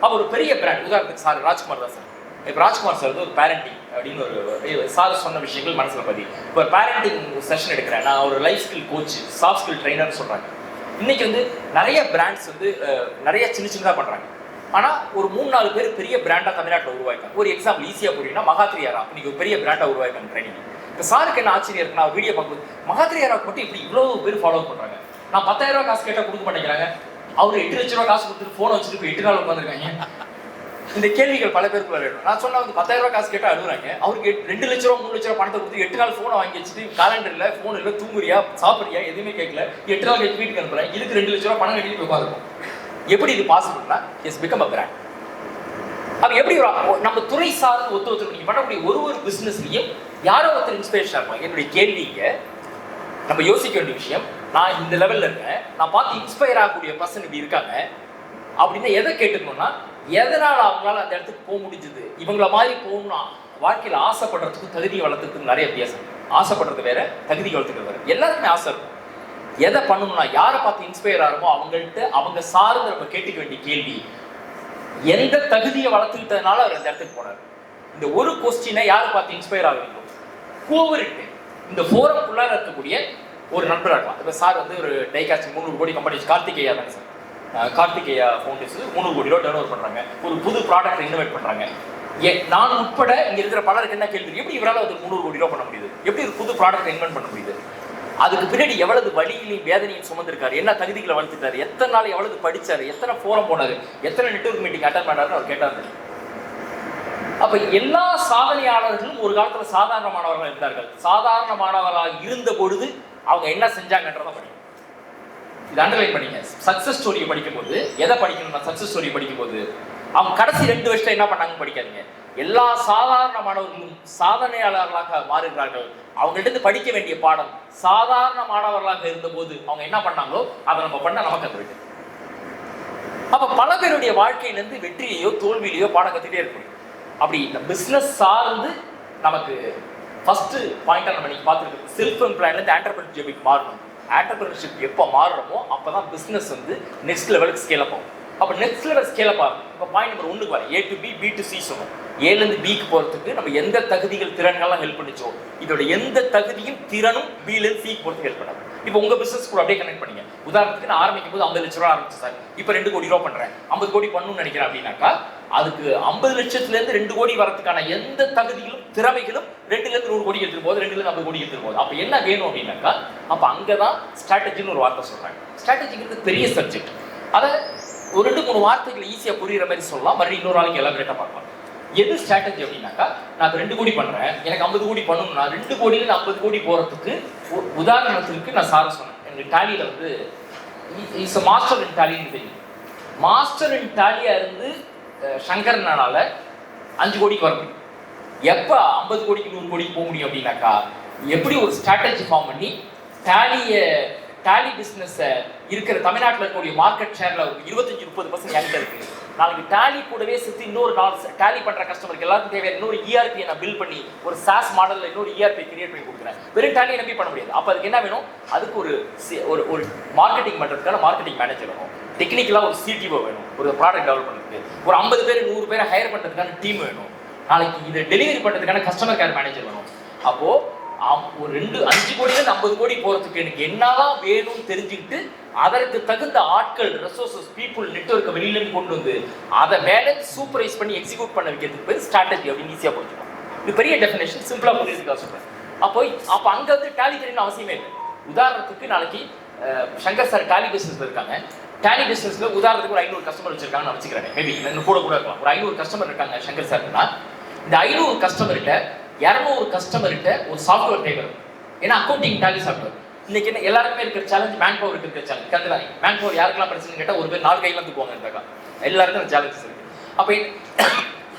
அப்போ ஒரு பெரிய பிராண்ட், உதாரணத்துக்கு சார் ராஜ்குமார் தான் சார். இப்போ ராஜ்குமார் சார் வந்து ஒரு பேரண்டிங் அப்படின்னு ஒரு சார் சொன்ன விஷயங்கள் மனசுல பதிவு. இப்போ ஒரு பேரண்டிங் செஷன் எடுக்கிறேன், நான் ஒரு life skill coach, soft skill ட்ரைனர்னு சொல்றாங்க. இன்னைக்கு வந்து நிறைய பிராண்ட்ஸ் வந்து நிறைய சின்னதாக பண்றாங்க. ஆனா ஒரு 3-4 பேர் பெரிய பிராண்டா தமிழ்நாட்டில் உருவாக்காங்க. ஒரு எக்ஸாம்பிள் ஈஸியா புரியும்னா மகாத்ரியாரா இன்னைக்கு ஒரு பெரிய பிராண்டா உருவாக்காங்க ட்ரைனிங். இப்போ சாருக்கு என்ன ஆச்சரியம் இருக்குன்னா, வீடியோ பார்க்கும்போது மகாத்ரியாராவுக்கு மட்டும் இப்படி இவ்வளவு பேர் ஃபாலோ பண்றாங்க. நான் 10,000 ரூபாய் காசு கேட்டா கொடுக்க மாட்டேங்கிறாங்க, அவர் 8 லட்ச ரூபாய் காசு கொடுத்துட்டு போனை வச்சுட்டு 8 நாள் உட்காந்துருக்காங்க. இந்த கேள்விகள் பல பேருக்குள்ள வேணும். நான் சொன்னா வந்து 10,000 ரூபாய் காசு கேட்டா அழுகுறாங்க, அவருக்கு 2 லட்ச ரூபா 3 லட்ச ரூபா பணத்தை கொடுத்து 8 நாள் போனை வாங்கி வச்சுட்டு காலண்டர் இல்ல, போன் இல்ல, தூங்குறியா, சாப்பிடுறியா, எதுவுமே கேட்கல, 8 நாள் கழிச்சு வீட்டுக்கு அனுப்புறேன், இதுக்கு 2 லட்ச ரூபாய் பணம் கட்டிட்டு போய் உட்காந்துருக்கும். எப்படி இது பாசிபிள்னா, இட்ஸ் பிகம் அ பிராண்ட். அப்ப எப்படி நம்ம துறை சார்ந்து ஒருத்தர் நீங்க பண்ணக்கூடிய ஒரு பிசினஸ்லயும் யாரோ ஒருத்தர் இன்ஸ்பிரேஷன் இருப்பாங்க. என்னுடைய கேள்விங்க, நம்ம யோசிக்க வேண்டிய விஷயம், நான் இந்த லெவல்ல இருக்கேன், நான் பார்த்து இன்ஸ்பயர் ஆகக்கூடிய பர்சன் இப்படி இருக்காங்க அப்படின்னா எதை கேட்டுக்கணும்னா, எதனால அவங்களால அந்த இடத்துக்கு போக முடிஞ்சது, இவங்கள மாதிரி போகணும்னா வாழ்க்கையில ஆசைப்படுறதுக்கும் தகுதியை வளர்த்துறதுக்கும் நிறைய வித்தியாசம். ஆசைப்படுறது வேற, தகுதி வளர்த்துக்கிறது வேற. எல்லாருக்குமே ஆசை இருக்கும். எதை பண்ணணும்னா, யாரை பார்த்து இன்ஸ்பயர் ஆகிறோமோ அவங்கள்ட்ட அவங்க சார்ந்து நம்ம கேட்டுக்க வேண்டிய கேள்வி, எந்த தகுதியை வளர்த்துக்கிட்டதுனால அவர் அந்த இடத்துக்கு போனார். இந்த ஒரு கொஸ்டினை யாரை பார்த்து இன்ஸ்பயர் ஆகுறீங்களோ கோவரிட்டு இந்த ஃபோரம்குள்ளார இருக்கக்கூடிய ஒரு நண்பராக இருக்கலாம். இப்போ சார் வந்து ஒரு டைகாஸ்டிங் 300 கோடி கம்பெனி, கார்த்திகேயா தானே சார், கார்த்திகேயா ஃபவுண்டேஷன் 300 கோடி ரூபா டர்ன் ஓவர் பண்றாங்க, ஒரு புது ப்ராடக்ட் இன்னோவேட் பண்றாங்க. நான் உட்பட இங்க இருக்கிற பலருக்கு என்ன கேள்வி, எப்படி இவரால் ஒரு 300 கோடி ரூபா பண்ண முடியுது, எப்படி ஒரு புது ப்ராடக்ட் இன்வென்ட் பண்ண முடியுது, அதுக்கு பின்னாடி எவ்வளவு வலியிலையும் வேதனையும் சுமந்திருக்காரு, என்ன தகுதிகளை வளர்த்துட்டாரு, எத்தனை நாள் எவ்வளவு படிச்சாரு, எத்தனை ஃபோரம் போனாரு, எத்தனை நெட்வொர்க் மீட்டிங் அட்டன் பண்ணாருன்னு அவர் கேட்டாரு. அப்ப எல்லா சாதனையாளர்களும் ஒரு காலத்துல சாதாரணமானவர்கள் இருந்தார்கள். சாதாரணமானவர்களாக இருந்த பொழுது அவங்க என்ன செஞ்சாங்கன்றத படிக்கும். இது அண்டர்லைன் பண்ணிங்க. சக்சஸ் ஸ்டோரியை படிக்கும் போது எதை படிக்கணும்னா, சக்சஸ் ஸ்டோரியை படிக்கும் போது அவங்க கடைசி 2 வருஷத்துல என்ன பண்ணாங்கன்னு படிக்காதீங்க. எல்லா சாதாரணமானவர்களும் சாதனையாளர்களாக மாறுகிறார்கள். அவங்கள்ட்ட படிக்க வேண்டிய பாடம், சாதாரண மாணவர்களாக இருந்த போது அவங்க என்ன பண்ணாங்களோ அதை நம்ம பண்ண நமக்கு அது இருக்கு. அப்ப பல பேருடைய வாழ்க்கையிலிருந்து வெற்றியையோ தோல்வியிலையோ பாடம் கத்துட்டே இருக்கும். அப்படி இந்த பிஸ்னஸ் சார்ந்து நமக்கு ஃபர்ஸ்ட் பாயிண்டாக நம்ம இன்னைக்கு பார்த்துருக்கு செல்ஃப் எம்ப்ளாய்மெண்ட் ஆண்டர்பிரினர்ஷிப் மாறணும். ஆண்டர்பிரினர்ஷிப் எப்போ மாறுறோமோ அப்போ தான் பிஸ்னஸ் வந்து நெக்ஸ்ட் லெவலுக்கு ஸ்கேல் அப் ஆகும். அப்போ நெக்ஸ்ட் லெவல் ஸ்கேல் அப் ஆகும். இப்போ பாயிண்ட் நம்பர் 1க்கு வர A to B, B to C சொன்னோம். ஏலேருந்து பிக்கு போகிறதுக்கு நம்ம எந்த தகுதிகள் திறன்கள்லாம் ஹெல்ப் பண்ணிச்சோ இதோட எந்த தகுதியும் திறனும் பிலேருந்து சிக்கு போகிறதுக்கு ஹெல்ப் பண்ணாது. இப்போ உங்கள் பிஸ்னஸ் கூட அப்படியே கனெக்ட் பண்ணிங்க. உதாரணத்துக்கு நான் ஆரம்பிக்கும் போது 50 லட்ச ரூபா ஆரம்பிச்சு சார், இப்போ 2 கோடி ரூபா பண்ணுறேன், 50 கோடி பண்ணணும்னு நினைக்கிறேன் அப்படின்னாக்கா அதுக்கு 50 லட்சத்துலேருந்து 2 கோடி வரதுக்கான எந்த தகுதிகளும் திறமைகளும் 2லேருந்து 100 கோடி எடுத்துட்டு போகுது, 2லேருந்து 50 கோடி எடுத்துட்டு போகுது. அப்போ என்ன வேணும் அப்படின்னாக்கா அப்போ அங்கே தான் ஸ்ட்ராட்டஜின்னு ஒரு வார்த்தை சொல்கிறாங்க. ஸ்ட்ராட்டஜிங்கிறது பெரிய சப்ஜெக்ட். அதை ஒரு 2-3 வார்த்தைகள் ஈஸியாக புரியுற மாதிரி சொல்லலாம். மறுபடியும் இன்னொரு நாளைக்கு எலாபரேட்டாக பார்க்கலாம். எது ஸ்ட்ராட்டஜி அப்படின்னாக்கா நான் இப்போ 2 கோடி பண்ணுறேன், எனக்கு 50 கோடி பண்ணணும்னா 2 கோடியிலேருந்து 50 கோடி போகிறதுக்கு உதாரணத்துக்கு நான் சார சொன்னேன். எனக்கு டேலியில் வந்து இஸ் மாஸ்டர் இன் டேலின்னு தெரியும். மாஸ்டர் இன் டேலியாக இருந்து சங்கரனால 5 கோடிக்கு வர முடியும். எப்போ 50 கோடிக்கு 100 கோடிக்கு போக முடியும் அப்படின்னாக்கா எப்படி ஒரு ஸ்ட்ராட்டஜி ஃபார்ம் பண்ணி டேலி பிஸ்னஸை இருக்கிற தமிழ்நாட்டில் இருக்கக்கூடிய மார்க்கெட் ஷேரில் ஒரு 25-30% என்கிட்ட இருக்குது. நாளைக்கு டேலி கூடவே சேர்த்து இன்னொரு 4 டேலி பண்ணுற கஸ்டமருக்கு எல்லாருக்கும் தேவையான இன்னொரு ERP நான் பில் பண்ணி ஒரு SaaS மாடலில் இன்னொரு ERP கிரியேட் பண்ணி கொடுக்குறேன். வெறும் டேலியை நம்பி பண்ண முடியாது. அப்போ அதுக்கு என்ன வேணும்? அதுக்கு ஒரு மார்க்கெட்டிங் பண்ணுறதுக்கான மார்க்கெட்டிங் மேனேஜர் வேணும், டெக்னிக்கலாக ஒரு CTO வேணும், ஒரு ப்ராடக்ட் டெவலப் பண்ணுறதுக்கு ஒரு 50 பேர் 100 பேரை ஹையர் பண்ணுறதுக்கான டீம் வேணும், நாளைக்கு இதை டெலிவரி பண்ணுறதுக்கான கஸ்டமர் கேர் மேனேஜர் வேணும். அப்போது ஒரு 5 கோடியிலேருந்து 50 கோடி போகிறதுக்கு எனக்கு என்னதான் வேணும்னு தெரிஞ்சுக்கிட்டு அதற்கு தகுந்த ஆட்கள், ரிசோர்ஸஸ், பீப்புள், நெட்வொர்க்கை வெளியிலேருந்து கொண்டு வந்து அதை மேலே சூப்பரைஸ் பண்ணி எக்ஸிக்யூட் பண்ண வைக்கிறதுக்கு பேர் ஸ்ட்ராட்டஜி அப்படின்னு ஈஸியாக புரிஞ்சுக்கணும். இது பெரிய டெஃபினேஷன், சிம்பிளாக புரியுதுக்காக சொல்கிறேன். அப்போ அங்கே வந்து டேலி தெரியணும் அவசியமே இல்லை. உதாரணத்துக்கு நாளைக்கு சங்கர் சார் டேலி பிஸ்னஸில் இருக்காங்க. டேலி பிஸ்னஸில் உதாரணத்துக்கு ஒரு 500 கஸ்டமர் வச்சிருக்காங்கன்னு நான் வச்சுக்கிறேன். மேபி இன்னும் கூட இருக்கலாம். ஒரு 500 கஸ்டமர் இருக்காங்க சங்கர் சார்னா, இந்த 500 கஸ்டமர்கிட்ட 200 கஸ்டமர்கிட்ட ஒரு சாஃப்ட்வேர் தேவை. ஏன்னா அக்கௌண்டிங் டேலி சாஃப்ட்வேர் இன்னைக்கு என்ன எல்லாருக்குமே இருக்கிற சேலஞ்ச், மேன் பவர் இருக்கிற சேலஞ்ச். கண்டுதான் மேன் பவர் யாருக்கெல்லாம் பிரச்சனை கேட்டால் ஒரு பேர் 4 கையில் தூக்குவாங்க. இருந்தாக்கா எல்லாருக்கும் அந்த சேலஞ்சஸ் இருக்கு.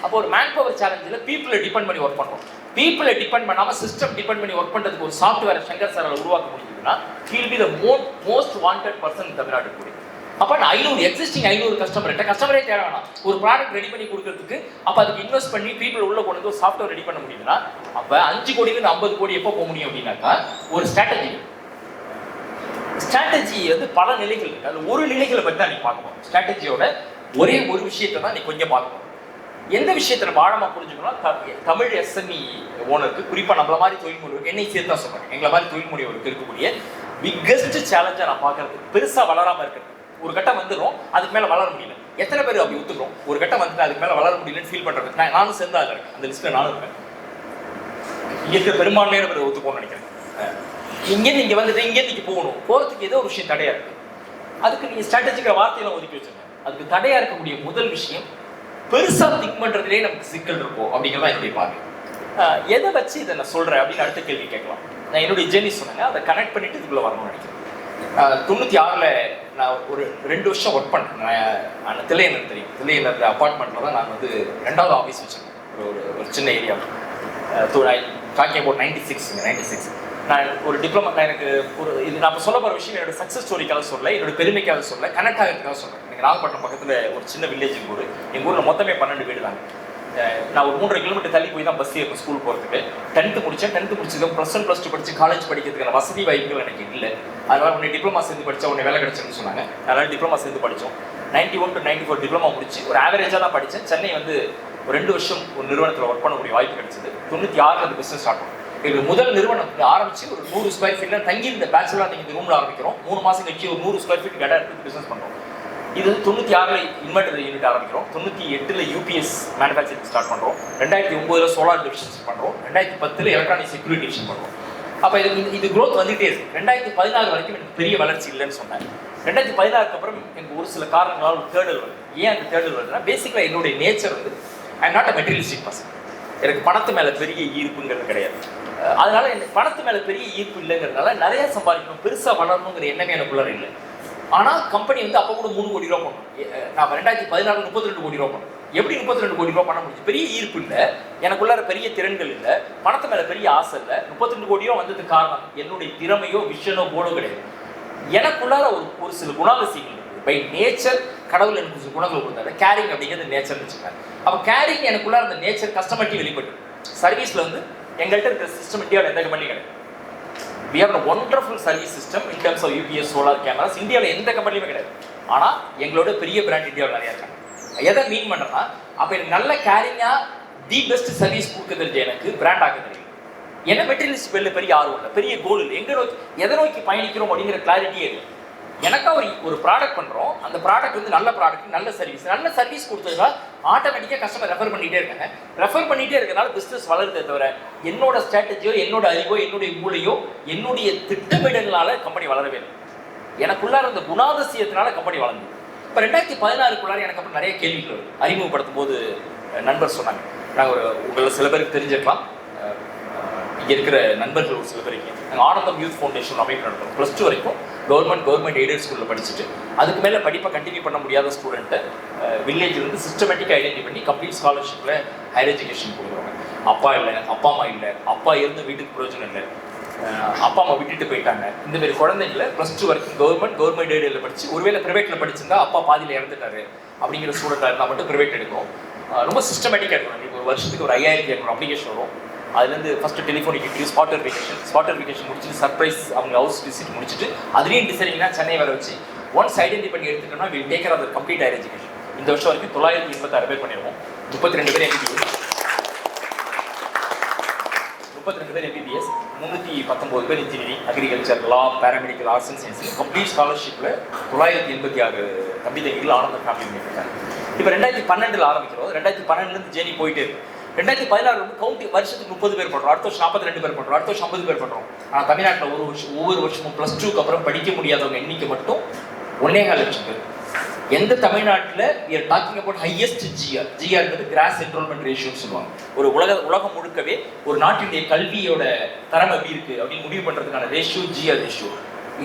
அப்போ ஒரு மேன் பவர் சேலஞ்சில் பீப்புளை டிபெண்ட் பண்ணி ஒர்க் பண்ணுறோம். பீப்புளை டிபெண்ட் பண்ணாமல் சிஸ்டம் டிபெண்ட் பண்ணி ஒர்க் பண்ணுறதுக்கு ஒரு சாஃப்ட்வேர் சங்கர் சாரால் உருவாக்க முடியுதுன்னா he'll be the most wanted person Tamil Nadu கூடிய. அப்போ நான் 500 எக்ஸிஸ்டிங் 500 கஸ்டமரே தேவை வேணாம், ஒரு ப்ராடக்ட் ரெடி பண்ணி கொடுக்கறதுக்கு. அப்போ அதுக்கு இன்வெஸ்ட் பண்ணி பீப்புள் உள்ள கொண்டு வந்து ஒரு சாஃப்ட்வேர் ரெடி பண்ண முடியுதுன்னா அப்போ 5 கோடியிலிருந்து 50 கோடி எப்போ போக முடியும் அப்படின்னாக்கா ஒரு ஸ்ட்ராட்டஜி வந்து பல நிலைகள் இருக்கு. அது ஒரு நிலைகளை பற்றி தான் நீ பார்க்கணும். ஸ்ட்ராட்டஜியோட ஒரே ஒரு விஷயத்தை தான் நீ கொஞ்சம் பார்க்கணும். எந்த விஷயத்தில் ஆழமாக புரிஞ்சுக்கணும்? தமிழ் SME ஓனருக்கு, குறிப்பாக நம்மள மாதிரி தொழில் முனைவோருக்கு, என்னை சேர்த்து தான் சொல்கிறேன், எங்களை மாதிரி தொழில் முனைவோருக்கு இருக்கக்கூடிய பிக்கஸ்ட் சேலஞ்சாக நான் பார்க்கறது பெருசாக வளராமல் இருக்கிறது. ஒரு கட்டம் வந்துடும், அதுக்கு மேலே வளர முடியல. எத்தனை பேர் அப்படி ஒத்துக்கிறோம்? ஒரு கட்டம் வந்துட்டு அதுக்கு மேலே வளர முடியலன்னு ஃபீல் பண்ணுறது. நானும் சேர்ந்து அதில் இருக்கேன், அந்த லிஸ்ட்டில் நானும் இருக்கேன். இங்கே இருக்கிற பெரும்பான்மையான பேர் ஒத்துக்கோன்னு நினைக்கிறேன். இங்கேருந்து இங்கே வந்துட்டு இங்கேருந்து இங்கே போகிறதுக்கு ஏதோ ஒரு விஷயம் தடையாக இருக்குது. அதுக்கு நீங்கள் ஸ்ட்ராட்டஜிக்கிற வார்த்தையெல்லாம் ஒதுக்கி வச்சுருங்க. அதுக்கு தடையாக இருக்கக்கூடிய முதல் விஷயம் பெருசாக திங்க் பண்ணுறதுலேயே நமக்கு சிக்கல் இருக்கும் அப்படிங்கிறதான் என்னுடைய பார்வை. எதை வச்சு இதை நான் சொல்கிறேன் அப்படின்னு அடுத்த கேள்வி கேட்கலாம். நான் என்னுடைய ஜெர்னி சொன்னேங்க, அதை கனெக்ட் பண்ணிட்டு இதுக்குள்ளே வரணும்னு நினைக்கிறேன். 96 நான் ஒரு 2 வருஷம் ஒர்க் பண்ணேன். நான் தில்லையனர் தெரியும், தில்லையனர் அப்பார்ட்மெண்ட்டில் தான் நான் வந்து 2வது ஆஃபீஸ் வச்சுருக்கேன். ஒரு சின்ன ஏரியாவில் டாக்கிங் அபவுட் 96 நான் ஒரு டிப்ளமா. எனக்கு ஒரு இது நான் சொல்ல போகிற விஷயம் என்னோட சக்ஸஸ் ஸ்டோரிக்காக சொல்ல, என்னோட பெருமைக்காக சொல்ல, கனெக்ட் ஆகிறதுக்காக சொல்கிறேன். எனக்கு நாகப்பட்டினம் பக்கத்தில் ஒரு சின்ன வில்லேஜ் எங்கள் ஊரில் மொத்தமே 12 வீடு தாங்க. நான் ஒரு 3.5 கிலோமீட்டர் தள்ளி போய் தான் பஸ் ஏறும் ஸ்கூல் போகிறதுக்கு. 10th முடித்தேன். 10th முடிச்சதுக்கு +1 +2 படித்து காலேஜ் படிக்கிறதுக்கான வசதி வாய்ப்புகள் எனக்கு இல்லை. அதனால் உன்னை டிப்ளமா சேர்ந்து படித்தா உன்னை வேலை கிடைச்சுன்னு சொன்னாங்க. அதனால் டிப்ளமா சேர்ந்து படித்தோம். 91 to 94 டிப்ளமா முடிச்சு ஒரு ஆவரேஜாக தான் படித்தேன். சென்னை வந்து ஒரு 2 வருஷம் ஒரு நிறுவனத்தில் ஒர்க் பண்ணக்கூடிய வாய்ப்பு கிடைச்சது. 96 அந்த பிஸ்னஸ் ஸ்டார்ட் பண்ணும். எங்களுக்கு முதல் நிறுவனம் ஆரம்பிச்சு ஒரு 100 ஸ்கொயர் ஃபீட்டில் தங்கி இந்த பேச்சுலர் நீங்கள் இந்த ரூமில் ஆரம்பிக்கிறோம். 3 மாதம் கழிச்சு ஒரு 100 ஸ்கொயர் ஃபீட் இடம் எடுத்து பிஸ்னஸ் பண்ணுறோம். இது 96 இன்வெர்டர் யூனிட் ஆரம்பிக்கிறோம். 98 UPS மேனுஃபேக்சரிங் ஸ்டார்ட் பண்ணுறோம். 2009 சோலார் டிவிஷன்ஸ் பண்ணுறோம். 2010 எலக்ட்ரானிக் செக்யூரிட்டி டிவிஷன் பண்ணுறோம். அப்போ இது க்ரோத் வந்துகிட்டே இருக்குது. 2014 வரைக்கும் எனக்கு பெரிய வளர்ச்சி இல்லைன்னு சொன்னேன். 2016 அப்புறம் எனக்கு ஒரு சில காரணங்களால் ஒரு தேடல் வருது. ஏன் அந்த தேடல் வருதுன்னா பேசிக்கலாக என்னுடைய நேச்சர் வந்து I not a materialistic person. எனக்கு பணத்து மேலே பெரிய ஈர்ப்புங்கிறது கிடையாது. அதனால எனக்கு பணத்து மேலே பெரிய ஈர்ப்பு இல்லைங்கிறதுனால நிறைய சம்பாதிக்கணும், பெருசாக வளரணுங்கிற எண்ணமே எனக்குள்ள இல்லை. ஆனால் கம்பெனி வந்து அப்போ கூட 3 கோடி ரூபா பண்ணணும். நான் 2016 32 கோடி ரூபா பண்ணணும். எப்படி 32 கோடி ரூபா பண்ண முடியும்? பெரிய ஈர்ப்பு இல்லை, எனக்குள்ளார பெரிய திறன்கள் இல்லை, பணத்து மேலே பெரிய ஆசை இல்லை. 32 கோடி ரூபா வந்ததுக்கு காரணம் என்னுடைய திறமையோ விஷனோ போலோ கிடையாது. எனக்குள்ளார ஒரு சில குணாதிசயங்கள் இருக்குது. பை நேச்சர் கடவுள் எனக்கு குணங்களை கொடுத்தாரு. கேரிங் அப்படிங்கிறது நேச்சர்னு வச்சுக்காங்க. அப்போ கேரிங் எனக்குள்ள அந்த நேச்சர் கஸ்டமர்ட்டி வெளிப்பட்டு சர்வீஸில் வந்து எங்கள்கிட்ட இருக்கிற சிஸ்டம் இந்தியாவில் எந்த கம்பெனியும் கிடையாது. We have a wonderful service system in terms of UPS, solar cameras. இந்தியாவில் எந்த கம்பெனியுமே கிடையாது. ஆனால் எங்களோட பெரிய பிராண்ட் இந்தியாவில் நிறையா இருக்காங்க. எதை மீன் பண்ணுறேன்னா, அப்போ எனக்கு நல்ல கேரிங்காக தி பெஸ்ட் சர்வீஸ் கொடுக்க தெரிஞ்ச எனக்கு பிராண்ட் ஆக தெரியும். ஏன்னா மெட்டீரியல்ஸ் வெளில பெரிய ஆர்வம் இல்லை, பெரிய கோல் இல்லை, எங்கே நோக்கி எதை நோக்கி பயணிக்கிறோம் அப்படிங்கிற கிளாரிட்டியே இல்லை. எனக்கா ஒரு ப்ராடக்ட் பண்ணுறோம், அந்த ப்ராடக்ட் வந்து நல்ல ப்ராடக்ட், நல்ல சர்வீஸ் கொடுத்ததுனால ஆட்டோமேட்டிக்காக கஸ்டமர் ரெஃபர் பண்ணிகிட்டே இருக்காங்க. ரெஃபர் பண்ணிகிட்டே இருக்கிறனால பிஸ்னஸ் வளருதே தவிர என்னோட ஸ்ட்ராட்டஜியோ, என்னோட அறிவோ, என்னுடைய மூளையோ, என்னுடைய திட்டமிடலால் கம்பெனி வளரவே இல்லை. எனக்குள்ளார இந்த குணாதிசயத்தினால கம்பெனி வளர்ந்தது. இப்போ 2016 எனக்கு அப்புறம் நிறைய கேள்விகள் வருது. அறிமுகப்படுத்தும் போது நண்பர் சொன்னாங்க, நாங்கள் உங்களை சில பேருக்கு தெரிஞ்சிருக்கலாம், இங்கே இருக்கிற நண்பர்கள் ஒரு சில பேருக்கு நாங்கள் ஆனந்தம் யூத் ஃபவுண்டேஷன் அமைப்பு நடத்துகிறோம். +2 வரைக்கும் கவர்மெண்ட் எய்டட் ஸ்கூலில் படிச்சுட்டு அதுக்கு மேலே படிப்பை கண்டினியூ பண்ண முடியாத ஸ்டூடெண்ட்டை வில்லேஜ்லேருந்து சிஸ்டமேட்டிக்காக ஐடென்டிஃபை பண்ணி கம்ப்ளீட் ஸ்காலர்ஷிப்பில் ஹையர் எஜுகேஷன் கொடுக்குறோங்க. அப்பா இல்லை, அப்பா அம்மா இல்லை, அப்பா இருந்து வீட்டுக்கு பிரயோஜனம் இல்லை, அப்பா அம்மா விட்டுட்டு போயிட்டாங்க. இந்த மாதிரி குழந்தைங்களை +2 வரைக்கும் கவர்மெண்ட் எய்டில் படித்து ஒருவேளை ப்ரைவேட்டில் படிச்சிருந்தா அப்பா பாதியில் இறந்துட்டாரு அப்படிங்கிற ஸ்டூடெண்ட்டாக இருந்தால் மட்டும் ப்ரைவேட் எடுக்கும். ரொம்ப சிஸ்டமேட்டிக்காக இருக்கும். இப்போ ஒரு வருஷத்துக்கு ஒரு 5200 அப்ளிகேஷன் வரும். அதுலேருந்து first telephonic interview, spot verification முடிச்சுட்டு சர்ப்ரைஸ் அவங்க ஹவுஸ் விசிட் முடிச்சுட்டு அதுலேயும் டிசைனிங்னா சென்னை வர வச்சு ஒன்ஸ் ஐடென்டி பண்ணி எடுத்துட்டோம்னா will take care of the complete higher education. இந்த வருஷம் வரைக்கும் 986 பேர் பண்ணிடுவோம். 32 பேர் MBBS, 319 பேர் engineering, agriculture, law, paramedical, arts and science complete ஸ்காலர்ஷிப்பில் 986 தம்பி தங்கிகள் ஆனந்த ஃபேமிலி பண்ணியிருக்காங்க. இப்போ 2012 ஆரம்பிக்கிறோம். 2012 ஜேர்னி போயிட்டே இருக்கு. 2016 வந்து கவுண்டி வருஷத்துக்கு 30 பேர் பண்ணுறோம், அடுத்த வருஷம் 42 பேர் பண்ணுறோம், அடுத்த வருஷம் 50 பேர் பண்ணுறோம். ஆனால் தமிழ்நாட்டில் ஒவ்வொரு வருஷமும் +2க்கு அப்புறம் படிக்க முடியாதவங்க எண்ணிக்கை மட்டும் 1.25 லட்சம் பேர். எந்த தமிழ்நாட்டில் we are talking about highest GR gross enrolment ரேஷியோன்னு சொல்லுவாங்க. ஒரு உலகம் முழுக்கவே ஒரு நாட்டினுடைய கல்வியோட தரம் எப்படி இருக்கு அப்படின்னு முடிவு பண்ணுறதுக்கான ரேஷியோ GR ரேஷியோ.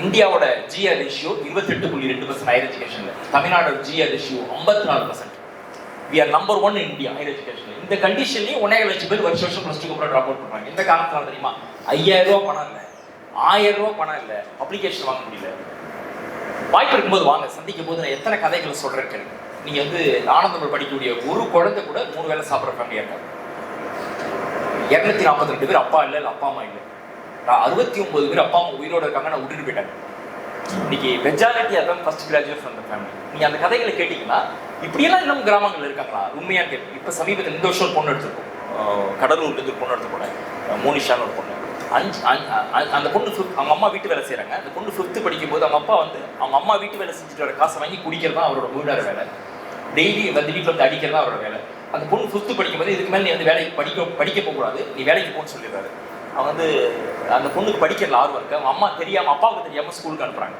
இந்தியாவோட GR ரேஷியோ 28.2% ஹையர் எஜுகேஷனில், Tamil Nadu GR ratio 54%. We are number 1 in India higher education. இந்த கண்டிஷன்லயும் 1.5 லட்சம் பேர் வருஷம் +2க்கு அப்புறம் ட்ராப் அவுட் பண்றாங்க. இந்த காரணத்தால தெரியுமா? 5000 ரூபாய் பணம் இல்லை, 1000 ரூபாய் பணம் இல்லை, அப்ளிகேஷன் வாங்க முடியல. வாய்ப்பு இருக்கும்போது வாங்க, சந்திக்கும் போது நான் எத்தனை கதைகளை சொல்றேன். நீங்க வந்து ஆனந்தம் படிக்கக்கூடிய ஒரு குழந்தை கூட 3 வேளை சாப்பிட்ற ஃபேமிலியா இருக்காங்க. 242 பேர் அப்பா இல்லை, அப்பா அம்மா இல்லை. 69 பேர் அப்பா அம்மா உயிரோட இருக்காங்க, நான் விட்டுட்டு போயிட்டாங்க. இன்னைக்கு மெஜாரிட்டி அதான் ஃபர்ஸ்ட் கிராஜுவேட் அந்த ஃபேமிலி. நீங்க அந்த கதைகளை கேட்டீங்கன்னா இப்படியெல்லாம் இன்னும் கிராமங்கள் இருக்காங்களா உண்மையாக கேட்கு. இப்போ சமீபத்தில் இந்த வருஷம் ஒரு பொண்ணு எடுத்துருக்கோம், கடலூர்லேருந்து ஒரு பொண்ணு எடுத்துக்கோனேன், மோனிஷான்னு ஒரு பொண்ணு. அந்த பொண்ணு அவங்க அம்மா வீட்டு வேலை செய்கிறாங்க. அந்த பொண்ணு 5th படிக்கும்போது அவங்க அப்பா வந்து அவங்க அம்மா வீட்டு வேலை செஞ்சுட்டு வர காசை வாங்கி குடிக்கிறது தான் அவரோட வீடார வேலை. டெய்லி வந்து வீட்டில் வந்து அடிக்கிறது தான் அவரோட வேலை. அந்த பொண்ணு 5th படிக்கும்போது இதுக்கு மேலே நீ வந்து வேலைக்கு படிக்க போகக்கூடாது, நீ வேலைக்கு போன்னு சொல்லிடுறாரு. அவங்க வந்து அந்த பொண்ணுக்கு படிக்கிறதுல ஆர்வம் இருக்குது. அவங்க அம்மா தெரியாமல், அப்பாவுக்கு தெரியாமல் ஸ்கூலுக்கு அனுப்புகிறாங்க.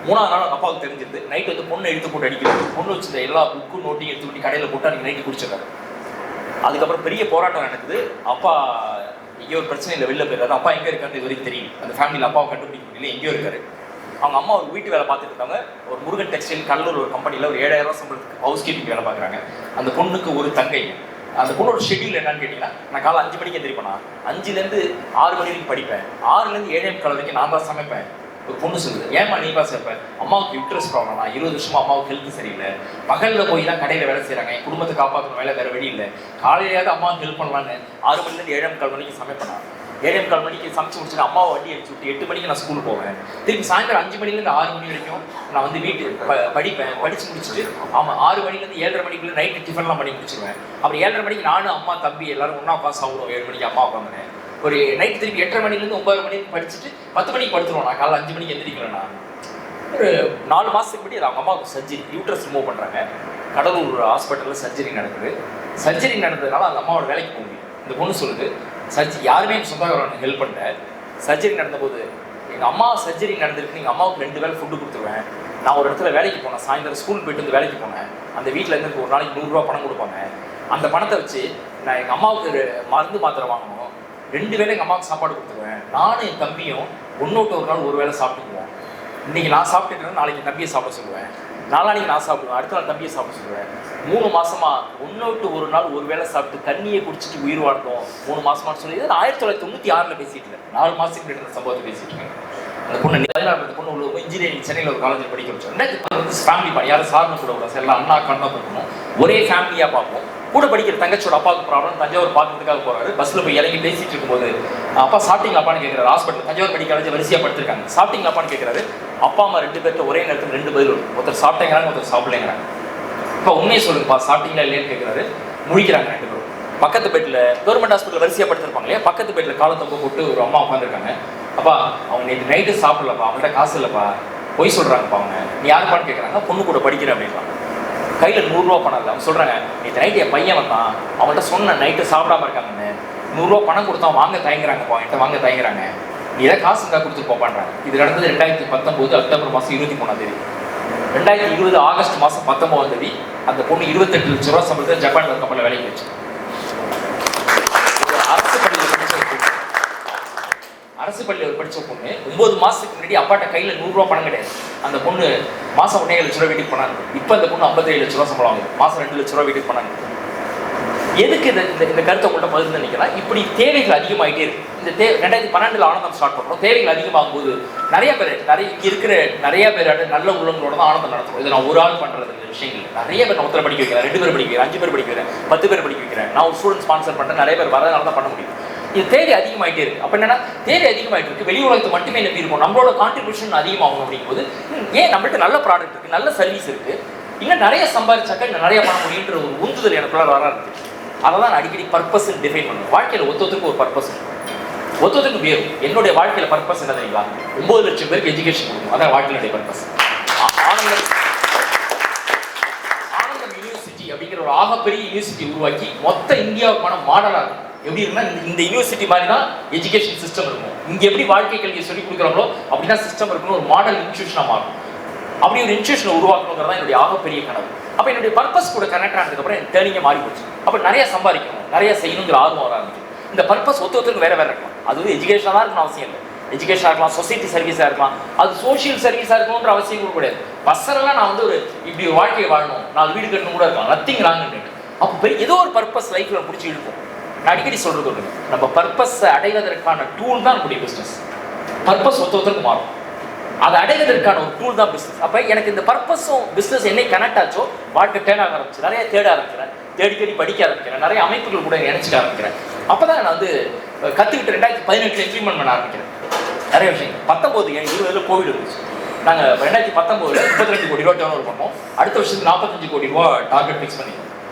3ஆவது நாள் அவங்க அப்பாவுக்கு தெரிஞ்சிருது. நைட்டு வந்து பொண்ணை எடுத்து போட்டு அடிக்கிறது. பொண்ணு வச்சுருந்த எல்லா புக்கும் நோட்டையும் எடுத்து போட்டு கடையில் போட்டு அன்றைக்கி நைட்டு குடிச்சிடறாரு. அதுக்கப்புறம் பெரிய போராட்டம் நடக்குது. அப்பா எங்கேயோ ஒரு பிரச்சனை இல்லை, வெளில போயிடுறாரு. அப்பா எங்கே இருக்காரு வரைக்கும் தெரியும். அந்த ஃபேமிலியில் அப்பாவை கண்டுபிடிக்க முடியல, எங்கேயோ இருக்காரு. அவங்க அம்மா ஒரு வீட்டு வேலை பார்த்துட்டு இருக்காங்க. ஒரு முருகன் டெக்ஸ்டைல் கடலூர் ஒரு கம்பெனியில் ஒரு 7000 ரூபா சம்பளத்துக்கு ஹவுஸ் கீப்பிங் வேலை பார்க்குறாங்க. அந்த பொண்ணுக்கு ஒரு தங்கை. அந்த பொண்ணோட ஷெட்யூல் என்னன்னு கேட்டிங்கன்னா, நான் காலை 5 மணிக்கு எந்திரிப்பேனா, 5லேருந்து 6 மணி வரைக்கும் படிப்பேன், 6லேருந்து 7 வரைக்கும் நான் தான் சமைப்பேன். ஒரு பொண்ணு சொல்லுது, ஏமா நீ பாஸ் இருப்பேன், அம்மாவுக்கு யூட்ரஸ் ப்ராப்ளம், நான் 20 வருஷமா அம்மாவுக்கு ஹெல்த் சரியில்லை, பகலில் போய் தான் கடையில் வேலை செய்கிறாங்க, என் குடும்பத்தை காப்பாற்றணும், வேலை வேறு வழி இல்லை, காலையிலேயாவது அம்மாவுக்கு ஹெல்ப் பண்ணலான்னு 6 மணிலேருந்து 7:45 மணிக்கு சமைப்பேன். 7:45 மணிக்கு சமைச்சு முடிச்சுட்டு அம்மாவை வண்டி அடிச்சு விட்டு 8 மணிக்கு நான் ஸ்கூலுக்கு போவேன். திருப்பி சாயந்தரம் 5 மணிலேருந்து 6 மணி வரைக்கும் நான் வந்து வீட்டு படிப்பேன். படித்து முடிச்சுட்டு 6 மணிலேருந்து 7:30 மணிக்குள்ளே நைட்டு டிஃபன்லாம் பண்ணி முடிச்சிருவேன். அப்புறம் 7:30 மணிக்கு நானும் அம்மா தம்பி எல்லாரும் ஒன்றா உட்காந்து சாப்பிடுவோம். 7 மணிக்கு அம்மா உட்காந்துனேன். ஒரு நைட்டு திருப்பி 8:30 மணிலேருந்து 9 மணிக்கு படிச்சுட்டு 10 மணிக்கு படுத்துருவோம். நான் காலைல 5 மணிக்கு எந்திரிக்கலண்ணா. ஒரு 4 மாதத்துக்கு முன்னாடி அவங்க அம்மாவுக்கு சர்ஜரி, யூட்ரஸ் ரிமூவ் பண்ணுறாங்க. கடலூர் ஹாஸ்பிட்டலில் சர்ஜரி நடக்குது. சர்ஜரி நடந்ததுனால அந்த அம்மாவோட வேலைக்கு போக முடியும். இந்த பொண்ணு சொல்லுது, யாருமே எனக்கு சொந்தக்காரங்க ஹெல்ப் பண்ணல. சர்ஜரி நடந்தபோது எங்கள் அம்மா சர்ஜரி நடந்திருக்கு, எங்கள் அம்மாவுக்கு 2 வேளை ஃபுட்டு கொடுத்துருவேன். நான் ஒரு இடத்துல வேலைக்கு போனேன், சாயந்தரம் ஸ்கூல் போயிட்டு வந்து வேலைக்கு போனேன். அந்த வீட்டில் இருந்து ஒரு நாளைக்கு 100 ரூபா பணம் கொடுப்பாங்க. அந்த பணத்தை வச்சு நான் எங்கள் அம்மாவுக்கு மருந்து மாத்திரை வாங்கணும், 2 வேளை எங்கள் அம்மாவுக்கு சாப்பாடு கொடுத்துருவேன். நானும் என் தம்பியும் ஒன்னோட்டு ஒரு நாள் ஒரு வேளை சாப்பிட்டுக்குவோம். இன்றைக்கி நான் சாப்பிட்டுக்கிறேன், நாளைக்கு தம்பியை சாப்பிட சொல்லுவேன், நாளானிக்கு நான் சாப்பிடுவேன், அடுத்த நாள் தம்பியை சாப்பிட சொல்லுவேன். 3 மாதமா ஒன்னோட்டு ஒரு நாள் ஒரு வேளை சாப்பிட்டு தண்ணியை குடிச்சிட்டு உயிர் வாழ்ந்தோம். 3 மாதமானு சொல்லி 1996 பேசிட்டு இல்லை, 4 மாதத்துக்கு முன்னாடி இந்த சம்பவத்தை பேசிட்டு இருக்கேன். அந்த பொண்ணு அந்த பொண்ணு உள்ள இன்ஜினியரிங் சென்னையில் ஒரு காலேஜில் படிக்க வச்சோம். வந்து ஃபேமிலி பாடி யாரும் சார்னு கூட விட எல்லாம் அண்ணா அக்கா தான் கூப்பிடணும், ஒரே ஃபேமிலியாக பார்ப்போம். கூட படிக்கிற தங்கச்சியோட அப்பாவுக்கு ப்ராப்ளம், தஞ்சாவூர் பார்க்கறதுக்காக போறாரு. பஸ்ஸில் போய் இறங்கி பேசிட்டு இருக்கும்போது அப்பா சாப்பிட்டீங்களா அப்பான்னு கேட்குறாரு. ஹாஸ்பிட்டல் தஞ்சாவூர் மெடிக்கல் காலேஜ் வரிசையாக படுத்திருக்காங்க. சாப்பிட்டீங்களா அப்பான்னு கேட்குறாரு. அப்பா அம்மா 2 பேர்ட்ட ஒரே நேரத்தில் 2 பதில் வரும். ஒருத்தர் சாப்பிட்டேங்கிறாங்க, ஒருத்தர் சாப்பிடலைங்கிறாங்க. இப்போ உண்மையை சொல்லுங்கப்பா சாப்பிட்டீங்களா இல்லையான்னு கேட்குறாரு. முழிக்கிறாங்க 2 பேரும். பக்கத்து பெட்டில் கவர்மெண்ட் ஹாஸ்பிட்டல் வரிசையாக படுத்திருப்பாங்க இல்லையா, பக்கத்து பெட்டில் காலம் தொங்க போட்டு ஒரு அம்மா உட்காந்துருக்காங்க. அப்பா அவங்க நேற்று நைட்டு சாப்பிடலப்பா, அவங்கள்ட்ட காசு இல்லைப்பா, பொய் சொல்கிறாங்கப்பா அவங்க. நீ யாருப்பான்னு கேட்குறாங்க. பொண்ணு கூட படிக்கிறேன் அப்படின்றாங்க. கையில் 100 ரூபா பணம் இல்லை. அவங்க சொல்கிறாங்க நேற்று நைட்டு என் பையன் வந்தான், அவங்கள்ட்ட சொன்ன நைட்டு சாப்பிடாம இருக்காங்கன்னு 100 ரூபா பணம் கொடுத்தா வாங்க தயங்குறாங்கப்பா, என்கிட்ட வாங்க தயங்குறாங்க, நீ ஏதாவது காசு இருந்தால் கொடுத்துட்டு போப்பான்றாங்க. இது நடந்தது 2019 அக்டோபர் மாதம் 23ஆம் தேதி. 2020 ஆகஸ்ட் மாதம் 19ஆம் தேதி அந்த பொண்ணு 28 லட்ச ரூபா சம்பளத்தில் ஜப்பான் ஒரு கம்பெனியில் வேலைக்கு வச்சு. அரசு பள்ளியில் படிச்ச பொண்ணு 9 மாசத்துக்கு முன்னாடி அப்பாட்ட கையில் 100 ரூபா பணம் கிடையாது. அந்த பொண்ணு மாசம் 1.5 லட்ச ரூபா வீட்டுக்கு பண்ணாங்க. இப்போ அந்த பொண்ணு 57 லட்ச ரூபா சம்பளம் வாங்குது. மாசம் 2 லட்ச ரூபா வீட்டுக்கு பண்ணாங்க. எதுக்கு இந்த கருத்தை உங்கள்கிட்ட பகிர்ந்து நினைக்கிறேன். இப்படி தேவைகள் அதிகமாகிட்டே இருக்கு. இந்த 2012 ஆனந்தம் ஸ்டார்ட் பண்ணுறோம். தேவைகள் அதிகமாகும் போது நிறைய பேர் இங்கே இருக்கிற நிறைய பேர் நல்ல உள்ளங்களோட தான் ஆனந்தம் நடத்தும். இதை நான் ஒரு ஆள் பண்ணுறது விஷயங்கள் நிறைய பேர் நான் ஒருத்தர் படிக்க வைக்கிறேன், 2 பேர் படிக்க வைக்கிறேன், 5 பேர் படிக்க வைக்கிறேன், 10 பேர் படிக்க வைக்கிறேன். நான் ஒரு ஸ்டூடெண்ட் ஸ்பான்சர் பண்ணுறேன், நிறைய பேர் வரதுனால தான் பண்ண முடியும். இது தேவை அதிகமாகிட்டே இருக்கு. அப்போ என்னன்னா தேவை அதிகமாகிட்டு இருக்கு. வெளி உலகத்தை மட்டுமே நம்பி இருக்கும். நம்மளோட கான்ட்ரிபியூஷன் அதிகமாகும் அப்படிங்கும்போது ஏன் நம்மள்ட்ட நல்ல ப்ராடக்ட் இருக்கு, நல்ல சர்வீஸ் இருக்கு, இன்னும் நிறைய சம்பாதிச்சாக்கா இன்னும் நிறைய பண்ண முடியுன்ற ஒரு உந்துதல் எனக்குள்ள வர இருக்கு. அதை தான் நான் அடிக்கடி பர்பஸ் டிஃபைன் பண்ணுவேன். வாழ்க்கையில் ஒருத்தருக்கு ஒரு பர்பஸ், ஒருத்தருக்கு வேறும். என்னுடைய வாழ்க்கையில் பர்பஸ் என்ன தெரியுங்களா? 9 லட்சம் பேருக்கு எஜுகேஷன் கொடுக்கும். அதான் வாழ்க்கையினுடைய பர்பஸ். ஆனந்தம் யூனிவர்சிட்டி அப்படிங்கிற ஒரு ஆகப்பெரிய யூனிவர்சிட்டி உருவாக்கி மொத்த இந்தியாவுக்கான மாடலாக இருக்கும். எப்படி இருக்குன்னா இந்த யூனிவர்சிட்டி மாதிரி தான் எஜுகேஷன் சிஸ்டம் இருக்கும். இங்கே எப்படி வாழ்க்கை கல்வியை சொல்லிக் கொடுக்குறாங்களோ அப்படிதான் சிஸ்டம் இருக்கணும். ஒரு மாடல் இன்ஸ்டியூஷனாக மாறும். அப்படி ஒரு இன்ஸ்டியூஷனை உருவாக்கணுங்கிறது தான் என்னுடைய ஆகப்பெரிய கனவு. அப்போ என்னுடைய பர்பஸ் கூட கனெக்ட் ஆனதுக்கப்புறம் எனக்கு டேர்னிங்கே மாறி போச்சு. அப்போ நிறைய சம்பாதிக்கணும், நிறைய செய்யணுங்கிற ஆர்வம் வர ஆரம்பிச்சு. இந்த பர்பஸ் ஒருத்தருக்கு வேற இருக்கலாம். அது வந்து எஜுகேஷனாக தான் இருக்கணும் அவசியம் இல்லை. எஜுகேஷனாக இருக்கலாம், சொசைட்டி சர்வீஸாக இருக்கலாம், அது சோஷியல் சர்வீஸாக இருக்கணுன்ற அவசியம் கூட கிடையாது. பஸ்ஸரெல்லாம் நான் வந்து ஒரு இப்படி ஒரு வாழ்க்கையை வாழணும், 4 வீடு கட்டணும் கூட இருக்கலாம், நத்திங் ராங்கு. அப்போ ஏதோ ஒரு பர்பஸ் லைஃப்பில் பிடிச்சி இருக்கும். நான் அடிக்கடி சொல்றது ஒன்று, நம்ம பர்பஸை அடைவதற்கான டூல் தான் நம்முடைய பிஸ்னஸ். பர்பஸ் ஒருத்தருக்கு மாறும், அதை அடைவதற்கான ஒரு டூல் தான் பிஸ்னஸ். அப்போ எனக்கு இந்த பர்பஸும் பிஸ்னஸ் என்னை கனெக்ட் ஆச்சோ வாழ்க்கை தேட ஆரம்பிச்சு, நிறைய தேட ஆரம்பிக்கிறேன், தேடி படிக்க ஆரம்பிக்கிறேன், நிறைய அமைப்புகள் கூட நினைச்சிக்க ஆரம்பிக்கிறேன். அப்போ தான் நான் வந்து கற்றுக்கிட்டு 2018 இம்ப்ளிமெண்ட் பண்ண ஆரம்பிக்கிறேன் நிறைய விஷயங்கள். 19 கோவிட் இருந்துச்சு. நாங்கள் 2019 32 கோடி ரூபா டர்ன் ஓவர் பண்ணோம். அடுத்த வருஷத்துக்கு 45 கோடி ரூபா டார்கெட் ஃபிக்ஸ் பண்ணிடுவோம்.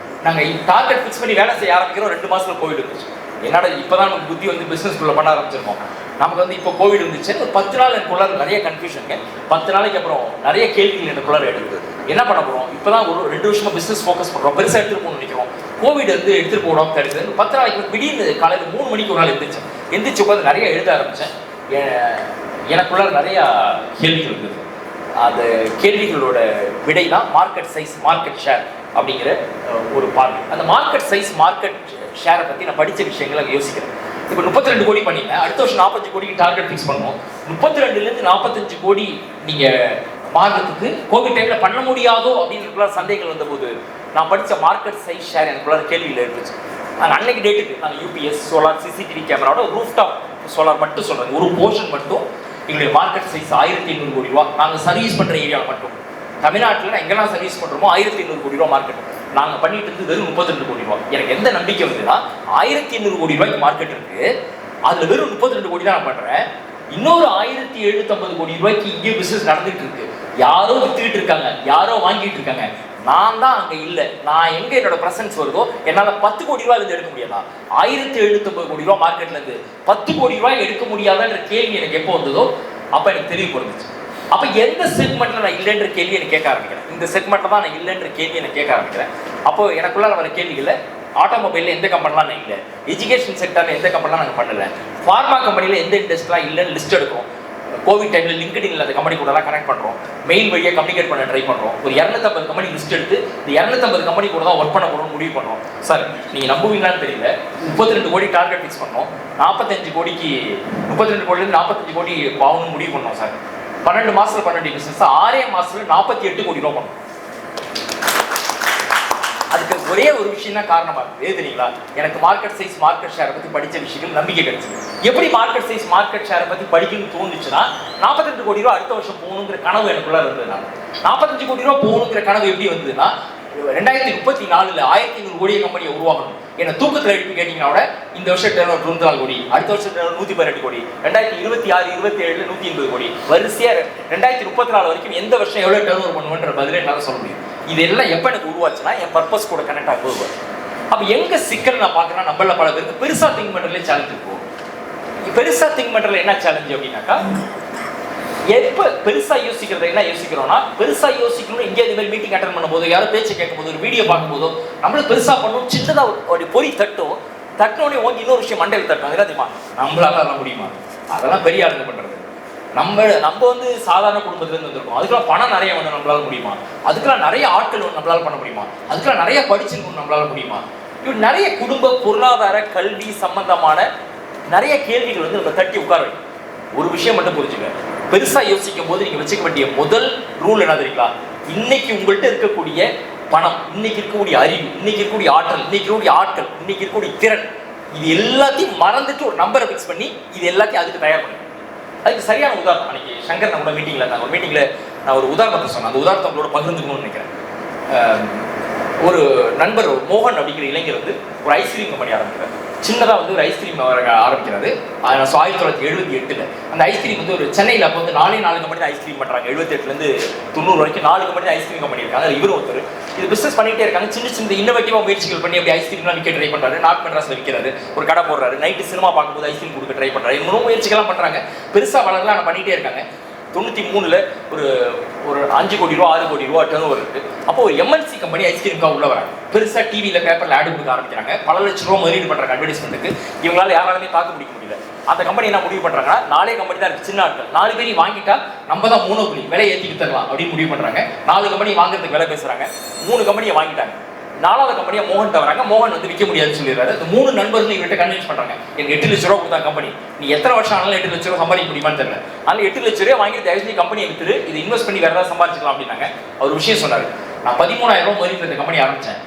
நாங்கள் டார்கெட் ஃபிக்ஸ் பண்ணி வேலை செய்ய ஆரம்பிக்கிறோம். 2 மாதத்துல கோவிட் இருந்துச்சு. என்னோட இப்போ தான் நமக்கு புத்தி வந்து பிஸ்னஸ்குள்ளே பண்ண ஆரம்பிச்சிருக்கோம். நமக்கு வந்து இப்போ கோவிட் இருந்துச்சு. ஒரு 10 நாள் எனக்குள்ள நிறைய கன்ஃபியூஷனுங்க. 10 நாளைக்கு அப்புறம் நிறைய கேள்விகள் எனக்குள்ள எடுக்குது. என்ன பண்ண போகிறோம்? இப்போ தான் ஒரு 2 வருஷமா பிஸ்னஸ் ஃபோக்கஸ் பண்ணுறோம், பெருசாக எடுத்துகிட்டு போகணும்னு நினைக்கிறோம். கோவிட் வந்து எடுத்துகிட்டு போகணும் கிடைச்சது. 10 நாளைக்கு திடீர்னு காலையில் 3 மணிக்கு ஒரு நாள் எந்திரிச்சு உட்காந்து நிறைய எழுத ஆரம்பித்தேன். எனக்குள்ள நிறையா கேள்விகள் இருக்குது. அந்த கேள்விகளோட விடை தான் மார்க்கெட் சைஸ், மார்க்கெட் ஷேர் அப்படிங்கிற ஒரு பார்வை. அந்த மார்க்கெட் சைஸ், மார்க்கெட் ஷேரை பற்றி நான் படித்த விஷயங்களை யோசிக்கிறேன். இப்போ 32 கோடி பண்ணிட்டேன். அடுத்த வருஷம் 45 கோடிக்கு டார்கெட் ஃபிக்ஸ் பண்ணுவோம். 32லேருந்து 45 கோடி நீங்கள் மார்க்கெட்டுக்கு கோவிட் டைமில் பண்ண முடியாதோ அப்படின்னு சந்தேகங்கள் வந்தபோது நான் படித்த மார்க்கெட் சைஸ் ஷேர் எனக்குள்ள கேள்வியில் இருந்துச்சு. நாங்கள் அன்னைக்கு டேட்டுக்கு நாங்கள் யூபிஎஸ், சோலார், சிசிடிவி கேமராவோட ரூஃப்டாப் சோலார் மட்டும் சொல்கிறேன், ஒரு போர்ஷன் மட்டும் எங்களுடைய மார்க்கெட் சைஸ் 1500 கோடி ரூபா. நாங்கள் சர்வீஸ் பண்ணுற ஏரியாவில் மட்டும் தமிழ்நாட்டில் எங்கெல்லாம் சர்வீஸ் பண்ணுறோமோ 1500 கோடி ரூபா மார்க்கெட். நாங்கள் பண்ணிட்டு இருந்து வெறும் 32 கோடி ரூபா. எனக்கு எந்த நம்பிக்கை வந்துன்னா 1500 கோடி ரூபாய்க்கு மார்க்கெட் இருக்கு, அதில் வெறும் 32 கோடி தான் நான் பண்ணுறேன். இன்னொரு 1750 கோடி ரூபாய்க்கு இங்கே பிஸ்னஸ் நடந்துட்டு இருக்கு. யாரோ வித்துக்கிட்டு இருக்காங்க, யாரோ வாங்கிட்டு இருக்காங்க. நான் தான் அங்கே இல்லை. நான் எங்கே என்னோட ப்ரெசன்ஸ் வருதோ என்னால் 10 கோடி ரூபாயிலேருந்து எடுக்க முடியாதா? 1750 கோடி ரூபா மார்க்கெட்லேருந்து 10 கோடி ரூபாய் எடுக்க முடியாதான்ற கேள்வி எனக்கு எப்போ வந்ததோ அப்போ எனக்கு தெரியப்படுந்துச்சு. அப்போ எந்த செக்மெண்ட்டில் நான் இல்லைன்ற கேள்வி எனக்கு கேட்க ஆரம்பிக்கிறேன். இந்த செக்மெண்ட்டில் தான் நான் இல்லைன்ற கேள்வி எனக்கு கேட்க ஆரம்பிக்கிறேன். அப்போ எனக்குள்ள வர கேள்விகளில் ஆட்டோமொபைலில் எந்த கம்பெனிலாம் நான் இல்லை, எஜுகேஷன் செக்டரில் எந்த கம்பெனிலாம் நாங்கள் பண்ணலை, ஃபார்மா கம்பெனியில் எந்த இண்டஸ்ட்ரிலாம் இல்லைன்னு லிஸ்ட் எடுக்கிறோம். கோவிட் டைமில் லிங்க்டின்ல அந்த கம்பெனி கூட தான் கனெக்ட் பண்ணுறோம், மெயில் வழியாக கம்யூனிகேட் பண்ண ட்ரை பண்ணுறோம். ஒரு 250 கம்பெனி லிஸ்ட் எடுத்து இந்த 250 கம்பெனி கூட தான் ஒர்க் பண்ண போகிறோம்னு முடிவு பண்ணுறோம். சார் நீங்கள் நம்புவீங்களான்னு தெரியல, 32 கோடி டார்கெட் ஃபிக்ஸ் பண்ணோம். 45 கோடிக்கு 32 கோடிலேருந்து 45 கோடி ஆகணும்னு முடிவு பண்ணோம் சார். 12 மாதத்தில் பண்ண வேண்டிய பிஸ்னஸ் 6 மாதத்தில் 48 கோடி ரூபா பண்ணோம். அதுக்கு ஒரே ஒரு விஷயம் தான் காரணமா இருக்கு. எது தெரியுங்களா? எனக்கு மார்க்கெட் சைஸ் மார்க்கெட் ஷேரை பத்தி படிச்ச விஷயங்கள் நம்பிக்கை கிடைச்சது. எப்படி மார்க்கெட் சைஸ் மார்க்கெட் ஷேரை பத்தி படிக்கணும்னு தோணுச்சுன்னா 42 கோடி ரூபா அடுத்த வருஷம் போகணுங்கிற கனவு எனக்குள்ள இருந்ததுனால 45 கோடி ரூபா போகணுங்கிற கனவு எப்படி வந்ததுன்னா 2034 1500 கோடிய கம்பெனியை உருவாக்கணும். என்ன தூக்கத்தில் எடுத்து கேட்டீங்கன்னா இந்த வருஷம் டர்ன் 94 கோடி, அடுத்த வருஷம் டர்ன் 118 கோடி, 2026 27 180 கோடி, வரிசையா 2034 வரைக்கும் எந்த வருஷம் எவ்வளவு டர்ன் ஓவர் பண்ணுவேன்ற பதிலே என்னால சொல்ல முடியும். இதெல்லாம் எப்ப எனக்கு உருவாச்சுன்னா என் பர்பஸ் கூட கனெக்ட் ஆக போகுது. அப்ப எங்க சிக்கல் நான் பாக்குறேன்னா நம்மள பல பேருக்கு பெருசா திங்க் பண்றதுல சேலஞ்ச் இருக்கும். பெருசா திங்க் பண்றதுல என்ன சேலஞ்ச் அப்படின்னாக்கா எப்ப பெருசா யோசிக்கிறது என்ன யோசிக்கிறோம்னா பெருசா யோசிக்கணும். இங்கே இது மாதிரி மீட்டிங் அட்டன் பண்ணும்போது யாரும் பேச்சு கேட்கும் போது ஒரு வீடியோ பார்க்கும்போதோ நம்மளும் பெருசா பண்ணணும். சின்னதா ஒரு பொறி தட்டோடனே ஓங்கி இன்னொரு விஷயம் மண்டையில் தட்டும். அதெல்லாம் தெரியுமா நம்மளால அதெல்லாம் முடியுமா? அதெல்லாம் பெரிய ஆளுங்க பண்றது. நம்ம வந்து சாதாரண குடும்பத்துல இருந்து வந்திருக்கோம். அதுக்கெல்லாம் பணம் நிறைய வேணும் நம்மளால முடியுமா? அதுக்கெல்லாம் நிறைய ஆட்கள் நம்மளால பண்ண முடியுமா? அதுக்கெல்லாம் நிறைய படிச்சிருக்கணும் நம்மளால முடியுமா? இப்படி நிறைய குடும்ப பொருளாதார கல்வி சம்பந்தமான நிறைய கேள்விகள் வந்து நம்ம தட்டி உட்கார வைக்கும். ஒரு விஷயம் மட்டும் புரிஞ்சுங்க, பெருசா யோசிக்கும் போது நீங்க வச்சுக்க வேண்டிய முதல் ரூல் என்ன தெரியுங்களா? இன்னைக்கு உங்கள்கிட்ட இருக்கக்கூடிய பணம், இன்னைக்கு இருக்கக்கூடிய அறிவு, இன்னைக்கு இருக்கக்கூடிய ஆற்றல், இன்னைக்கு இருக்கக்கூடிய ஆட்கள், இன்னைக்கு இருக்கக்கூடிய திறன், இது எல்லாத்தையும் மறந்துட்டு ஒரு நம்பரை ஃபிக்ஸ் பண்ணி இது எல்லாத்தையும் அதுக்கு தயார் பண்ணி. அதுக்கு சரியான உதாரணம் அன்னைக்கு சங்கர் நம்மளோட மீட்டிங்ல ஒரு மீட்டிங்ல நான் ஒரு உதாரணத்தை சொன்னேன். அந்த உதாரணத்தை உங்களோட பகிர்ந்துக்கணும்னு நினைக்கிறேன். ஒரு நண்பர் மோகன் அப்படிங்கிற இளைஞர் வந்து ஒரு ஐஸ்கிரீம் கம்பெனி ஆரம்பிக்கிறார். சின்னதாக வந்து ஒரு ஐஸ்கிரீம் ஆரம்பிக்கிறது 1978. அந்த ஐஸ்கிரீம் வந்து ஒரு சென்னையில் அப்போ வந்து 4 கம்பெனி தான் ஐஸ்கிரீம் பண்ணுறாங்க. 78லேருந்து 90 வரைக்கும் 4 கம்பெனி ஐஸ்கிரீம் கம்பெனி இருக்காங்க. இவரும் ஒருத்தர் இது பிஸ்னஸ் பண்ணிகிட்டே இருக்காங்க. சின்ன இன்னோவேட்டிவாக முயற்சிகள் பண்ணி அப்படி ஐஸ்கிரீம்லாம் விற்க ட்ரை பண்ணுறாரு. நார்த் மெட்ராஸில் விற்கிறாரு, ஒரு கடை போடுறாரு. நைட்டு சினிமா பார்க்கும்போது ஐஸ்கிரீம் கொடுக்க ட்ரை பண்ணுறாரு. இன்னும் முயற்சிகள்லாம் பண்ணுறாங்க. பெருசாக வளரலாம் ஆனால் பண்ணிகிட்டே இருக்காங்க. 93ல் ஒரு 5 கோடி ரூபா 6 கோடி ரூபா டர்ன் ஓவர் இருக்கு. அப்போ ஒரு எம்என்சி கம்பெனி ஐஸ்கிரீம்காக உள்ள வராங்க. பெருசாக டிவியில் பேப்பரில் ஆடு கொடுக்க ஆரம்பிக்கிறாங்க. பல லட்சம் ரூபா முதலீடு பண்ணுறாங்க அட்வர்டைஸ்மெண்ட்டுக்கு. இவங்களால யாராலுமே தாக்கு பிடிக்க முடியல. அந்த கம்பெனி என்ன முடிவு பண்ணுறாங்கன்னா 4 கம்பெனி தான் இருக்கு, சின்ன ஆட்கள் 4 பேர் வாங்கிட்டா நம்ம தான் மோனோபோலி விலை ஏற்றி வித்தரலாம் அப்படின்னு முடிவு பண்ணுறாங்க. 4 கம்பெனி வாங்குறதுக்கு விலை பேசுறாங்க. 3 கம்பெனியை வாங்கிட்டாங்க. 4வது கம்பெனியா மோகன் வராங்க. மோகன் வந்து விற்க முடியாதுன்னு சொல்லிடுறாரு. இந்த 3 நண்பர்கள் இவர்கிட்ட கன்வின்ஸ் பண்றாங்க, எனக்கு 8 லட்ச ரூபா கொடுத்தா கம்பெனி, நீ எத்தனை வருஷம் ஆனாலும் 8 லட்ச ரூபா சம்பாதிக்க முடியுமான்னு தெரியல. அதனால 8 லட்ச ரூபாய் வாங்கி தயவுசெய்து கம்பெனியை வித்துரு, இது இன்வெஸ்ட் பண்ணி வேற ஏதாவது சம்பாதிச்சுக்கலாம் அப்படின்னாங்க. அவர் விஷயம் சொன்னாரு, நான் 13,000 ரூபாய் முதலீடு இந்த கம்பெனி ஆரம்பிச்சேன்.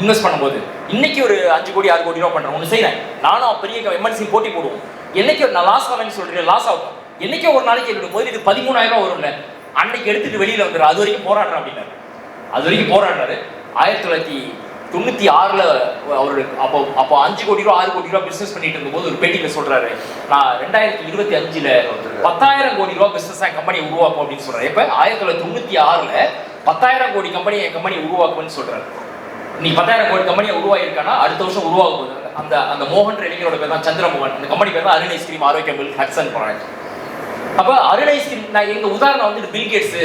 இன்வெஸ்ட் பண்ணும்போது இன்னைக்கு ஒரு 5 கோடி 6 கோடி ரூபா பண்றேன். ஒன்று செய்யறேன், நானும் பெரிய எம்என்சி போட்டி போடுவோம். என்னைக்கு நான் லாஸ் வரேன்னு சொல்றேன், லாஸ் ஆகும். என்னைக்கோ ஒரு நாளைக்கு என்னோட முதலீடு 13,000 ரூபாய் வரும்ல, அன்னைக்கு எடுத்துட்டு வெளியில வந்துரு, அது வரைக்கும் போராடுறேன் அப்படின்னாரு. அது வரைக்கும் போராடுறாரு. 1996ல் அவரு அப்போ 5 கோடி ரூபா 6 கோடி ரூபா பிசினஸ் பண்ணிட்டு இருக்கும்போது ஒரு பேட்டியில சொல்றாரு, நான் 2025ல் 10,000 கோடி ரூபா பிசினஸ் கம்பெனி உருவாக்கும் அப்படின்னு சொல்றாரு. இப்ப 1996ல் 10,000 கோடி கம்பெனி உருவாக்கும்னு சொல்றாரு. நீ 10,000 கோடி கம்பெனியை உருவாயிருக்கானா அடுத்த வருஷம் உருவாக போகுது. அந்த மோகன் இளைஞரோட பேர் தான் சந்திரமோகன். அந்த கம்பெனி பேர் தான் அருண் ஐஸ்கிரீம் ஆரோக்கிய மில்க் ஹட்சன் ப்ராடக்ட். அப்ப அருண் ஐஸ்கிரீம் நான் எங்க உதாரணம் வந்து பில் கேட்ஸ்,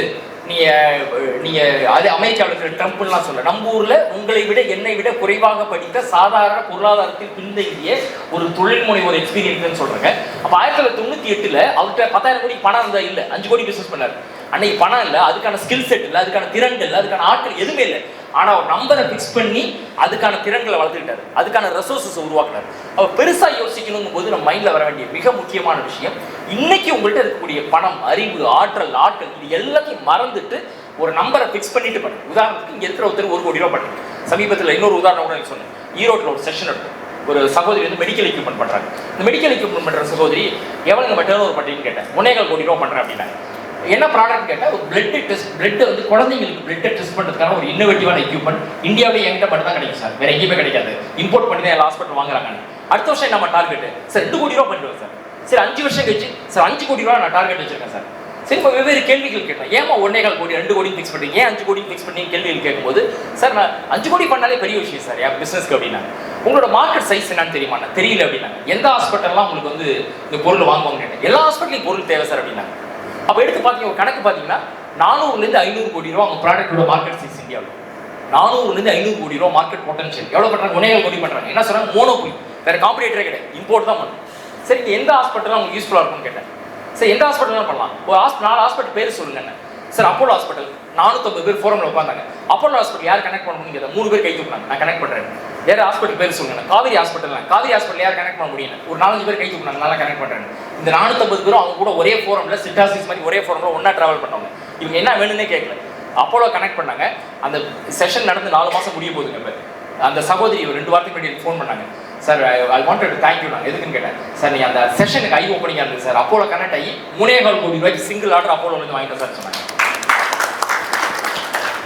நீங்க அது அமெரிக்காவில் இருக்கிற ட்ரம்ப்லாம் சொல்ல, நம்ம ஊர்ல உங்களை விட என்னை விட குறைவாக படித்த சாதாரண பொருளாதாரத்தில் பின்தங்கிய ஒரு தொழில் முனைவோர் எக்ஸ்பீரியன்ஸ் சொல்றாங்க. அப்ப 1998ல் அவர்கிட்ட 10,000 கோடி பணம் இருந்தா இல்ல, 5 கோடி பிசினஸ் பண்ணாரு. அன்னைக்கு பணம் இல்லை, அதுக்கான ஸ்கில் செட் இல்லை, அதுக்கான திறன் இல்லை, அதுக்கான ஆட்கள் எதுவுமே இல்லை. ஆனா ஒரு நம்பரை பிக்ஸ் பண்ணி அதுக்கான திறன்களை வளர்த்துக்கிட்டாரு, அதுக்கான ரிசோர்சஸ் உருவாக்குறாரு. அவ பெருசா யோசிக்கணும் போது நம்ம மைண்ட்ல வர வேண்டிய மிக முக்கியமான விஷயம், இன்னைக்கு உங்கள்கிட்ட இருக்கக்கூடிய பணம், அறிவு, ஆற்றல், ஆட்கள் இது எல்லாத்தையும் மறந்துட்டு ஒரு நம்பரை பிக்ஸ் பண்ணிட்டு பண்ணு. உதாரணத்துக்கு இங்க இருக்கிற ஒருத்தர் 1 கோடி ரூபாய் பண்ணு. சமீபத்தில் இன்னொரு உதாரணம் கூட சொன்னேன். ஈரோட்டில் ஒரு செஷன் இருக்கும். ஒரு சகோதரி வந்து மெடிக்கல் எக்யூப்மெண்ட் பண்றாங்க. இந்த மெடிக்கல் எக்யூப்மெண்ட் பண்ற சகோதரி எவ்வளவு நம்ம டர்ன் ஓவர் பண்றீங்கன்னு கேட்டேன். 1.25 கோடி ரூபாய் பண்றேன் அப்படின்னா. என்ன ப்ராடக்ட் கேட்டால் ஒரு பிளட் வந்து குழந்தைங்களுக்கு பிளட்டை டெஸ்ட் பண்ணுறதுக்கான ஒரு இன்னோவேட்டிவான எக்யூப்மெண்ட் இந்தியாவிலே என்கிட்ட மட்டும் தான் கிடைக்கும் சார், வேற எங்கேயுமே கிடைக்காது. இம்போர்ட் பண்ணி தான் எல்லா ஹாஸ்பிட்டல் வாங்குறாங்க. அடுத்த வருஷம் நம்ம டார்கெட் சார் 2 கோடி ரூபா பண்ணிடுவோம் சார். சரி 5 வருஷம் கழிச்சு சார் 5 கோடி ரூபா நான் டார்கெட் வச்சிருக்கேன் சார். சரி இப்போ வெவ்வேறு கேள்விகள் கேட்டேன். ஏமா 1.25 கோடி 2 கோடி ஃபிக்ஸ் பண்ணி, ஏன் 5 கோடி ஃபிக்ஸ் பண்ணி கேள்விகள் கேட்கும்போது, சார் நான் 5 கோடி பண்ணாலே பெரிய விஷயம் சார் என் பிசினஸ்க்கு அப்படின்னா. உங்களோட மார்க்கெட் சைஸ் என்னன்னு தெரியுமா? தெரியல அப்படின்னா. எந்த ஹாஸ்பிட்டல்லாம் உங்களுக்கு வந்து இந்த பொருள் வாங்குவாங்க கேட்டேன். எல்லா ஹாஸ்பிட்டலையும் பொருள் தேவை சார் அப்படின்னா. அப்போ எடுத்து பார்த்தீங்க ஒரு கணக்கு பார்த்தீங்கன்னா 400லேருந்து 500 கோடி ரூபா அவங்க ப்ராடக்டோட மார்க்கெட் சைஸ் இந்தியாவில். 400லேருந்து 500 கோடி ரூபா மார்க்கெட் பொட்டன்ஷியல். எவ்வளோ பண்ணுறாங்க? 1.25 கோடி பண்ணுறாங்க. என்ன சொல்றாங்க? மோனோபோலி, வேற காம்படிட்டரே கிடையாது, இம்போர்ட் தான் பண்ணும். சரி எந்த ஹாஸ்பிட்டல் உங்களுக்கு யூஸ்ஃபுல்லாக இருக்கும்னு கேட்டேன். சரி எந்த ஹாஸ்பிட்டல் பண்ணலாம்? ஒரு 4 ஹாஸ்பிட்டல் பேர் சொல்லுங்க. சார் அப்போலோ ஹாஸ்பிட்டல் 450 பேர் ஃபோரமில் உட்காந்தாங்க. அப்போலோ ஹாஸ்பிட்டல் யார் கனெக்ட் பண்ண முடியும்? 3 பேர் கை தூக்குனாங்க, நான் கனெக்ட் பண்ணுறேன். வேற ஹாஸ்பிட்டல் பேர் சொல்லுங்க. காவேரி ஹாஸ்பிட்டல் யார் கனெக்ட் பண்ண முடியும்? ஒரு 4-5 பேர் கை தூக்குனாங்க, நல்லா கனெக்ட் பண்ணுறேன். இந்த 450 பேரும் அவங்க கூட ஒரே ஃபோரமில் சிட்டாசிஸ் மாதிரி ஒரே ஃபோரமில் ஒன்றா ட்ராவல் பண்ணவங்க. இவங்க என்ன வேணும்னே கேட்கல. அப்போலோ கனெக்ட் பண்ணாங்க. அந்த செஷன் நடந்து 4 மாதம் முடிய போகுதுங்க. அந்த சகோதரி ஒரு 2 வாரத்துக்கு முன்னாடி ஃபோன் பண்ணாங்க. Sir I wanted to thank you. நான் எதுக்குன்னு கேட்டேன். சார் நீ அந்த செஷனுக்கு ஐ ஓப்பனிங்காக இருந்தது சார், அப்போலோ கனெக்ட் ஆகி 3.25 கோடி ரூபாய்க்கு சிங்கிள் ஆர்டர் அப்போலோலேருந்து வாங்கிட்டேன் சார் சொன்னாங்க.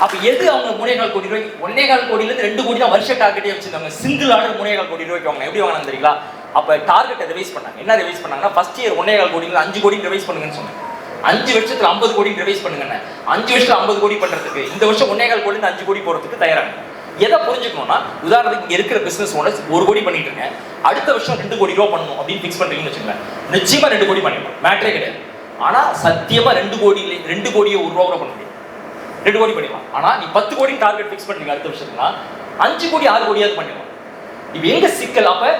அப்போ எது அவங்க 3.25 கோடி ரூபாய்க்கு 1.25 கோடியிலேருந்து 2 கோடி தான் வருஷ டார்கெட்டே வச்சிருந்தாங்க. சிங்கிள் ஆர்டர் 3.25 கோடி ரூபாய்க்கு வாங்க எப்படி வாங்கினா தெரியுங்களா? அப்போ டார்கெட்டை ரிவைஸ் பண்ணாங்க. என்ன ரிவைஸ் பண்ணாங்கன்னா ஃபர்ஸ்ட் இயர் 1.25 கோடியில் 5 கோடி ரிவைஸ் பண்ணுங்கன்னு சொன்னாங்க. 5 வருஷத்துல 50 கோடி ரிவைஸ் பண்ணுங்க. 5 வருஷத்துல 50 கோடி பண்றதுக்கு இந்த வருஷம் 1.25 கோடி 5 கோடி போறதுக்கு தயாராங்க. எதை புரிஞ்சுக்கணும்னா உதாரணத்துக்கு இங்க இருக்கிற பிசினஸ் ஓனர்ஸ் 1 கோடி பண்ணிட்டு இருக்கேன், அடுத்த வருஷம் 2 கோடி ரூபா பண்ணணும் அப்படின்னு ஃபிக்ஸ் பண்றீங்கன்னு வச்சுக்கோங்க, நிச்சயமா 2 கோடி பண்ணிடலாம், மேட்டரே கிடையாது. ஆனா சத்தியமா 2 கோடியே 1 ரூபா கூட பண்ண முடியும். 2 கோடி பண்ணிடலாம். ஆனா நீ 10 கோடி டார்கெட் ஃபிக்ஸ் பண்றீங்க அடுத்த வருஷத்துக்கு 5 கோடி 6 கோடியாவது பண்ணிடலாம். இப்ப எங்க சிக்கல்? அப்ப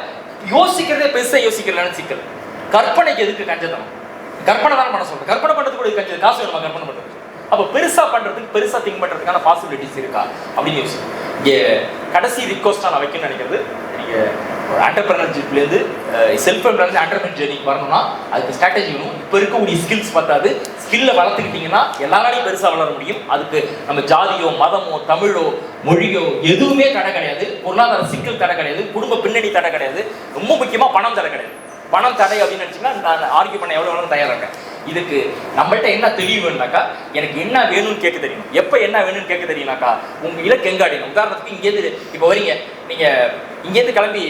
யோசிக்கிறதே பெருசா யோசிக்கிறதுனால சிக்கல். கற்பனைக்கு எதுக்கு கஞ்சத்தனம்? கற்பனை தான் பண்ண சொல்றேன். கற்பனை பண்றதுக்கு கூட கஞ்சது காசு வேணுமா கற்பனை பண்றது? அப்ப பெருசா பண்றதுக்கு பெருசா திங்க் பண்றதுக்கான பாசிபிலிட்டிஸ் இருக்கா அப்படின்னு யோசிச்சு இங்க கடைசி ரிக்வஸ்டா நான் வைக்கணும்னு நினைக்கிறது, நீங்க ஆண்டர்பிரினர்ஷிப்லேருந்து செல்ஃப் எம்ப்ளாய்மெண்ட் ஆண்டர்பிரினர் ஜெர்னிக்கு வரணும்னா அதுக்கு ஸ்ட்ராட்டஜி வேணும். இப்போ இருக்கக்கூடிய ஸ்கில்ஸ் பார்த்தாது, ஸ்கில்லை வளர்த்துக்கிட்டீங்கன்னா எல்லாராலையும் பெருசாக வளர முடியும். அதுக்கு நம்ம ஜாதியோ மதமோ தமிழோ மொழியோ எதுவுமே தடை கிடையாது, பொருளாதார சிக்கல் தடை கிடையாது, குடும்ப பின்னணி தடை கிடையாது, ரொம்ப முக்கியமாக பணம் தடை கிடையாது. பணம் தடை அப்படின்னு நினச்சிங்கன்னா நான் ஆர்கியூ பண்ண எவ்வளோ வேணும் தயாராக இருக்கேன். இதுக்கு நம்மள்ட்ட என்ன தெளிவு வேணுனாக்கா, எனக்கு என்ன வேணும்னு கேட்க தெரியும். எப்போ என்ன வேணும்னு கேட்க தெரியும்னாக்கா, உங்கள் இலக்கு எங்க அடையணும். உதாரணத்துக்கு இங்கேருந்து இப்போ வரீங்க, நீங்கள் இங்கேருந்து கிளம்பி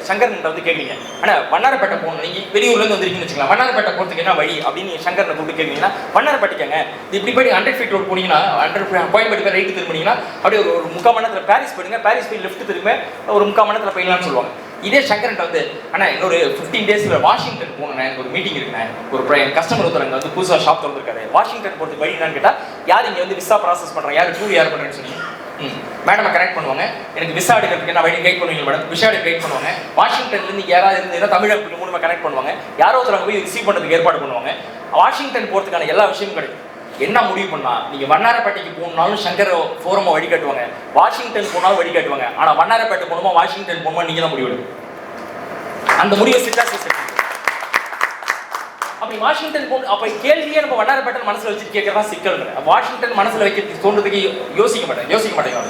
சங்கர்கிட்ட வந்து கேட்குறீங்க, ஆனால் வண்ணாரப்பேட்டை போகணும், நீங்கள் வெளியூர்லேருந்து வந்துருக்கீங்கன்னு வச்சுக்கலாம், வண்ணாரப்பேட்டை போகிறதுக்கு என்ன வழி அப்படின்னு சங்கரனை கூப்பிட்டு கேட்குறீங்கன்னா, வண்ணாரப்பேட்டைக்காங்க இப்படி போய் 100 ஃபீட் ரோடு போனீங்கன்னா 100 கோயம்பேடு ரைட்டு திரும்பினீங்கன்னா அப்படியே ஒரு 3/4 மணி நேரத்தில் பாரிஸ் போயிடுங்க, பாரிஸ் போய் லெஃப்ட் திரும்ப ஒரு 3/4 மணி நேரத்தில் போயிடலாம்னு சொல்லுவாங்க. இதே சங்கரன்ட்ட வந்து ஆனால் இன்னொரு 15 டேஸில் வாஷிங்டன் போகணும், எனக்கு ஒரு மீட்டிங் இருக்குண்ணே, ஒரு கஸ்டமர் ஒருத்தர் வந்து புதுசாக ஷாப் திறந்துருக்காரு, வாஷிங்டன் போகிறதுக்கு வழி என்னன்னு கேட்டால், யார் இங்கே வந்து விசா ப்ராசஸ் பண்ணுறாங்க, யார் டூர் யார் பண்ணுறேன்னு சொல்லி மேடமை கனெக்ட் பண்ணுவாங்க. எனக்கு விசா எடுக்கிறதுக்கு என்ன வழி கைட் பண்ணுவீங்க மேடம், விசா எடுக்க கைட் பண்ணுவாங்க. வாஷிங்டன்லேருந்து யாராவது இருந்ததுன்னா தமிழ் மூலமாக கனெக்ட் பண்ணுவாங்க, யாரோ ஒருத்தர் போய் ரிசீவ் பண்ணுறதுக்கு ஏற்பாடு பண்ணுவாங்க. வாஷிங்டன் போகிறதுக்கான எல்லா விஷயமும் கிடைக்கும். என்ன முடிவு பண்ணா, நீங்க வண்ணாரப்பேட்டைக்கு போகணும்னாலும் சங்கர் ஃபோரமா வழி காட்டுவாங்க, வாஷிங்டன் போனாலும் வழி காட்டுவாங்க. ஆனா வண்ணாரப்பேட்டை போகணுமா வாஷிங்டன் போகணுமா நீங்க தான் முடிவு எடுக்கணும். அந்த முடிவை சிட்டா அப்படி வாஷிங்டன் போகணும். அப்ப கேள்வியே நம்ம வண்ணாரப்பேட்டை மனசுல வச்சுட்டு கேட்கறதா சிக்கல். வாஷிங்டன் மனசுல வைக்கிறதுக்கு தோன்றதுக்கு யோசிக்க மாட்டேங்க.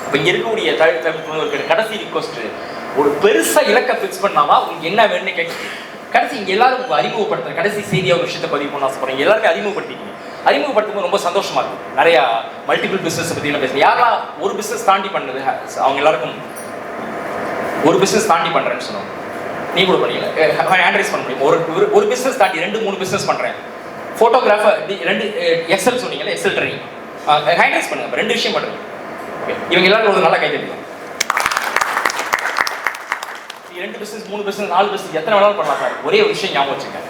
அப்ப இங்க இருக்கக்கூடிய தமிழ் கடைசி ரிக்வஸ்ட், ஒரு பெருசா இலக்கை ஃபிக்ஸ் பண்ணாதான் உங்களுக்கு என்ன வேணும்னு கேட்க. கடைசி இங்க எல்லாரும் உங்க அறிமுகப்படுத்துற கடைசி செய்தியா ஒரு விஷயத்தை பதிவு பண்ண ஆசைப்படுறேன். எல்லாருமே அறிமுகப்படுத்தும் ரொம்ப சந்தோஷமா இருக்கும். நிறைய மல்டிபிள் பிசினஸ் பத்தி எல்லாம் பேசுறேன். யாரெல்லாம் ஒரு பிசினஸ் தாண்டி பண்ணது, அவங்க எல்லாருக்கும் ஒரு பிசினஸ் தாண்டி பண்றேன்னு சொன்னாங்க. நீ கூட பண்ணீங்க ஹேண்ட்ரைஸ் பண்ண முடியும். ஒரு பிசினஸ் தாண்டி 2-3 பிசினஸ் பண்றேன். போட்டோகிராஃபர் 2 எக்ஸல் சொன்னீங்கல்ல, எக்ஸல் ட்ரைனிங் ஹேண்ட்ரைஸ் பண்ணுங்க. 2 விஷயம் பண்றீங்க. இவங்க எல்லாரும் ஒரு நல்லா கை தட்டிக்கலாம். 2 பிசினஸ் 3 பிசினஸ் 4 பிசினஸ் எத்தனை வேணாலும் பண்ணலாம் சார். ஒரே ஒரு விஷயம் ஞாபகம் வச்சுங்க,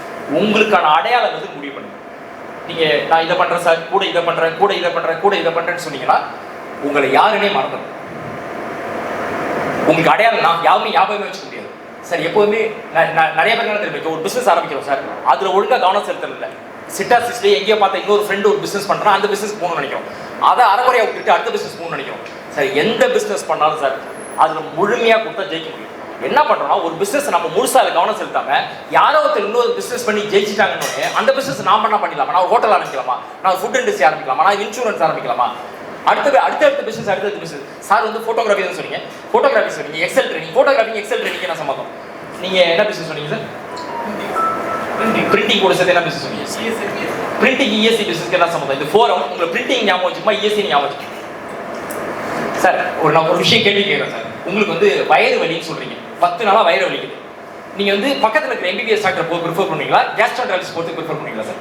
உங்களுக்கான அடையாளம் வந்து முடிவு பண்ணுங்க. நீங்க நான் இதை பண்றேன் சார், கூட இதை பண்றேன்னு சொன்னீங்கன்னா உங்களை யாருன்னே மறந்துடும். உங்களுக்கு அடையாளம் நான் யாருமே ஞாபகமே வச்சுக்க முடியாது சார். எப்போதுமே நிறைய பேர் என்ன தெரியும், ஒரு பிசினஸ் ஆரம்பிக்கிறோம் சார், அதுல ஒழுங்கா கவனம் செலுத்தல. சிட்டாசிஸ்ட்லேயே எங்கேயோ பார்த்தா இன்னொரு ஃப்ரெண்டு ஒரு பிசினஸ் பண்றான், அந்த பிசினஸ் போகணும்னு நினைக்கிறோம். அதை அரைக்குறையா விட்டுட்டு அடுத்த பிசினஸ் போகணும்னு நினைக்கிறோம் சார். எந்த பிசினஸ் பண்ணாலும் சார் அதுல முழுமையா கொடுத்தா ஜெயிக்க முடியும். என்ன பண்றோம்னா, ஒரு பிசினஸ் நம்ம முழுசா கவனம் செலுத்தாம யாரோ ஒருத்தர் இன்னொரு பிசினஸ் பண்ணி ஜெயிச்சிட்டாங்கன்னு அந்த பிசினஸ் நான் பண்ணா பண்ணிடலாமா, நான் ஒரு ஹோட்டல் ஆரம்பிக்கலாமா, நான் ஒரு ஃபுட் இண்டஸ்ட்ரி ஆரம்பிக்கலாமா, நான் இன்சூரன்ஸ் ஆரம்பிக்கலாமா, அடுத்த பிசினஸ் சார் வந்து போட்டோகிராஃபி தான் சொன்னீங்க, போட்டோகிராஃபி சொன்னீங்க, excel training, photography excel training என்ன சம்பந்தம்? நீங்க என்ன பிசினஸ் சொன்னீங்க சார்? பிரிண்டிங் கூட சேர்த்து என்ன பிசினஸ் சொன்னீங்க? பிரிண்டிங் இஎஸ்சி பிசினஸ்க்கு என்ன சம்பந்தம்? இந்த ஃபோரம் உங்களுக்கு பிரிண்டிங் ஞாபகம் வச்சுக்குமா, இஎஸ்சி ஞாபகம் வச்சுக்கோங்க சார். நான் ஒரு விஷயம் கேள்வி கேட்குறேன் சார். உங்களுக்கு வந்து வயிறு வலின்னு சொல்றீங்க, 10 நாளா வயிறு வலிக்குது. நீங்க வந்து பக்கத்துல இருக்கிற எம்பிபிஎஸ் டாக்டர் ப்ரிஃபர் பண்ணுவீங்களா, கேஸ்ட்ரோன்ட்ராலஜிஸ்ட் போட்டு ப்ரிஃபர் பண்ணுவீங்களா சார்?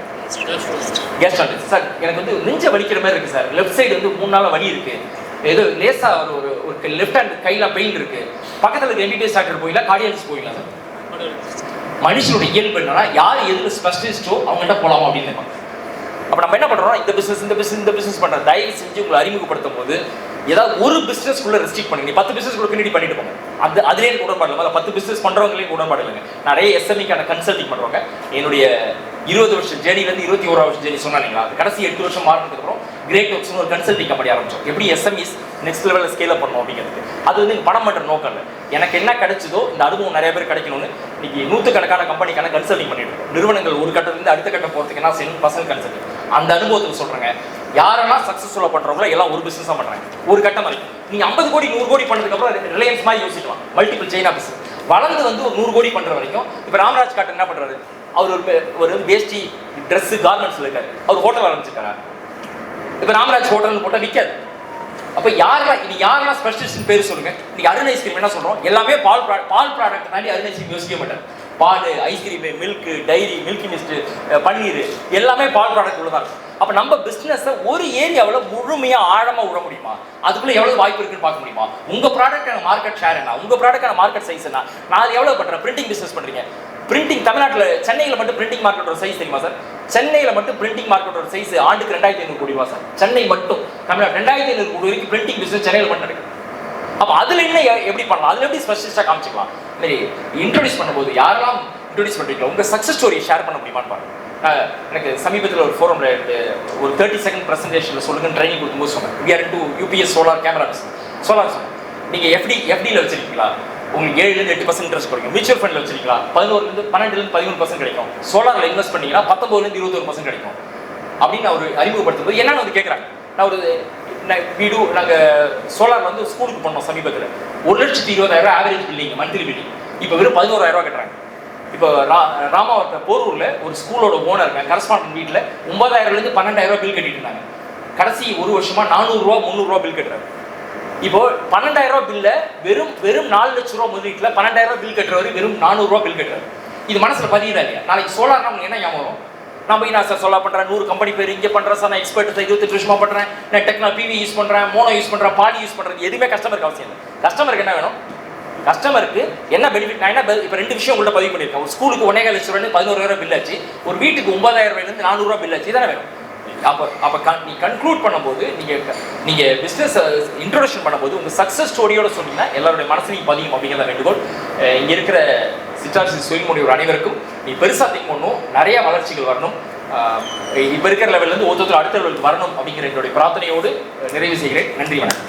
கேஸ்ட்ரோன்ட்ராலஜிஸ்ட் சார், எனக்கு வந்து நெஞ்ச வலிக்கிற மாதிரி இருக்கு சார், லெஃப்ட் சைடு வந்து 3 நாளா வலி இருக்கு, ஏதோ லேசா ஒரு லெஃப்ட் ஹேண்ட் கையில பெயின் இருக்கு, பக்கத்துல இருக்கிற எம்பிபிஎஸ் டாக்டர் போயிங்களா, கார்டியாலஜிஸ்ட் போவீங்களா சார்? மனுஷனுடைய இயல்பு என்னன்னா, யார் எதுக்கு ஸ்பெஷலிஸ்டோ அவங்கள்ட்ட போகலாமா அப்படின்னு நினைப்பாங்க. அப்ப நம்ம என்ன பண்றோம், இந்த பிசினஸ் பண்ற தயவு செஞ்சு உங்களை அறிமுகப்படுத்தும் போது ஏதாவது ஒரு பிசினஸ்க்குள்ள ரெஸ்ட்ரிக்ட் பண்ணுங்க. 10 பிசினஸ் கூட பின்னாடி பண்ணிட்டு போங்க. அதுலேயே எனக்கு உடன்பாடு இல்லை, 10 பிசினஸ் பண்றவங்களே உடன்பாடு இல்லைங்க. நிறைய எஸ்எம்இக்கான கன்சல்டிங் பண்றவங்க. என்னுடைய 20 வருஷம் ஜேர்னிலேருந்து 21 வருஷம் ஜேர்னி சொன்னாங்களா, அது கடைசி 8 வருஷம் மாறினதுக்கு அப்புறம் கிரேட் ஒர்க்ஸ்னு ஒரு கன்சல்டிங் கம்பெனி ஆரம்பிச்சோம். எப்படி எஸ்எம்இஸ் நெக்ஸ்ட் லெவலில் ஸ்கேல் அப் பண்ணணும் அப்படிங்கிறது. அது வந்து பணம் பண்ணுற நோக்கம் இல்லை, எனக்கு என்ன கிடைச்சதோ இந்த அனுபவம் நிறைய பேர் கிடைக்கணும்னு இன்னைக்கு 100கணக்கான கம்பெனிக்கான கன்சல்டிங் பண்ணிட்டு இருக்கோம். நிறுவனங்கள் ஒரு கட்டத்திலிருந்து அடுத்த கட்டம் போகிறதுக்கு என்ன செய்யணும், பர்சனல் கன்சல்டிங். அந்த அனுபவத்துக்கு சொல்றேங்க. யாரெல்லாம் சக்ஸஸ்ஃபுல்லாக பண்ணுறவங்களோ எல்லாம் ஒரு பிஸ்னஸாக பண்ணுறாங்க ஒரு கட்டம் மாதிரி. நீங்கள் 50 கோடி 100 கோடி பண்ணதுக்கப்புறம் ரிலையன்ஸ் மாதிரி யோசிக்கலாம், மல்டிபிள் செயின் ஆஃபீஸ் வளர்ந்து வந்து ஒரு 100 கோடி பண்ணுற வரைக்கும். இப்போ ராமராஜ் காட்டன் என்ன பண்ணுறாரு, அவர் ஒரு வேஷ்டி ட்ரெஸ்ஸு கார்மெண்ட்ஸில் இருக்காரு, அவர் ஹோட்டல் ஆரம்பிச்சிருக்காரு. இப்போ ராமராஜ் ஹோட்டல்னு போட்டால் விற்காது. அப்போ யாரெல்லாம் ஸ்பெஷலிஸ்ட் பேர் சொல்லுங்க. இன்னைக்கு அருண் ஐஸ்கிரீம் என்ன சொல்கிறோம், எல்லாமே பால் ப்ராடக்ட் தாண்டி அருண் ஐஸ்கிரீம் யோசிக்க மாட்டார். பால், ice cream, milk, dairy, Milky Mist, paneer எல்லாமே பால் ப்ராடக்ட் உள்ளதான் இருக்கும். அப்போ நம்ம பிஸ்னஸை ஒரு ஏரியாவில் முழுமையாக ஆழமாக விட முடியுமா, அதுக்குள்ளே எவ்வளோ வாய்ப்பு இருக்குன்னு பார்க்க முடியுமா. உங்கள் ப்ராடக்டான மார்க்கெட் ஷேர் என்ன, உங்கள் ப்ராடக்டான மார்க்கெட் சைஸ் என்ன. நான் எவ்வளோ பண்ணுறேன், பிரிண்டிங் பிஸ்னஸ் பண்ணுறீங்க. பிரிண்டிங் தமிழ்நாட்டில் சென்னையில் மட்டும் பிரிண்டிங் மார்க்கெட்டோட சைஸ் தெரியுமா சார்? சென்னையில் மட்டும் பிரிண்டிங் மார்க்கெட்டோட சைஸ் ஆண்டுக்கு 2500 கோடி ரூபா சார். சென்னை மட்டும் தமிழ்நாடு 2500 கோடி வரைக்கும் பிரிண்டிங் பிஸ்னஸ் சென்னையில் மட்டும் நடக்குது. அப்போ அதில் என்ன எப்படி பண்ணலாம், அதில் எப்படி ஸ்பெஷலிஸ்டாக காமிச்சிக்கலாம். சரி, இன்ட்ரோடியூஸ் பண்ணும்போது யாரெல்லாம் இன்ட்ரோடியூஸ் பண்ணுறீங்களா உங்கள் சக்ஸஸ் ஸ்டோரியை ஷேர் பண்ண முடியுமான்னு பாருங்க. எனக்கு சமீபத்தில் ஒரு ஃபோரமில் ஒரு 30 செகண்ட் ப்ரெசன்டேஷனில் சொல்லுங்கன்னு ட்ரைனிங் கொடுக்கும்போது சொன்னேன். We are into UPS solar camera business. Solar சொன்னேன். நீங்கள் எஃப்டியில் வச்சிருக்கீங்களா, உங்களுக்கு 7-8% இன்ட்ரெஸ்ட் கிடைக்கும். மியூச்சுவல் ஃபண்டில் வச்சிருக்கீங்களா, 12-13% கிடைக்கும். சோலாரில் இன்வெஸ்ட் பண்ணீங்கன்னா 19-21% கிடைக்கும் அப்படின்னு அவர் அறிமுகப்படுத்தும்போது என்னன்னு வந்து கேட்குறாங்க. நான் ஒரு நாங்கள் சோலார் வந்து ஸ்கூலுக்கு பண்ணோம் சமீபத்தில். 1,20,000 ஆவரேஜ் பில்லிங், மந்த்லி பில்லிங். இப்போ வெறும் 11,000 கட்டுறாங்க. இப்போ ராமாவரத்தில் போரூரில் ஒரு ஸ்கூலோட ஓனருங்க கரஸ்பாண்டன்ட் வீட்டில் 9,000 - 12,000 பில் கட்டிட்டு இருந்தாங்க. கடைசி ஒரு வருஷமா 400 300 பில் கட்டுறாரு. இப்போ 12,000 பில்ல வெறும் 4 லட்ச ரூபா முதலீட்டில் 12,000 பில் கட்டுறவர் வெறும் 400 பில் கட்டுறாரு. இது மனசில் பதியுதா இல்லையா? நாளைக்கு சோலார் நமக்கு என்ன ஞாபகம் வரும், நான் போய் நான் சார் சொல்ல பண்ணுறேன், 100 கம்பெனி பேர் இங்கே பண்ணுறேன் சார், நான் எக்ஸ்பர்ட் சார், 28 வருஷமா பண்ணுறேன், நான் டெக்னா பிவி யூஸ் பண்ணுறேன், மோனோ யூஸ் பண்ணுறேன், பாலி யூஸ் பண்ணுறது எதுவுமே கஸ்டமருக்கு அவசியம் இல்லை. கஸ்டமருக்கு என்ன வேணும், கஸ்டமருக்கு என்ன பெனிஃபிட். நான் என்ன இப்போ 2 விஷயம் உங்கள்கிட்ட பதிவு பண்ணியிருக்கேன். ஒரு ஸ்கூலுக்கு 1,4 லட்ச ரூபாய் 11,000 பில் ஆச்சு, ஒரு வீட்டுக்கு 9,000 400 பில் ஆச்சு. இதானே வேணும். அப்போ நீ கன்க்ளூட் பண்ணும்போது நீங்கள் பிஸ்னஸ் இன்ட்ரோடக்ஷன் பண்ணும்போது உங்கள் சக்ஸஸ் ஸ்டோரியோட சொன்னீங்கன்னா எல்லாருடைய மனசுலையும் பதியும் அப்படிங்கிறத வேண்டுகோள். இங்கே இருக்கிற சிற்றாட்சி சுயமுடியோர் அனைவருக்கும் நீ பெருசாக திங்க் பண்ணணும், நிறைய வளர்ச்சிகள் வரணும், இப்போ இருக்கிற லெவல்லேருந்து ஒருத்தர் அடுத்த லெவலுக்கு வரணும் அப்படிங்கிற என்னுடைய பிரார்த்தனையோடு நிறைவு செய்கிறேன். நன்றி, வணக்கம்.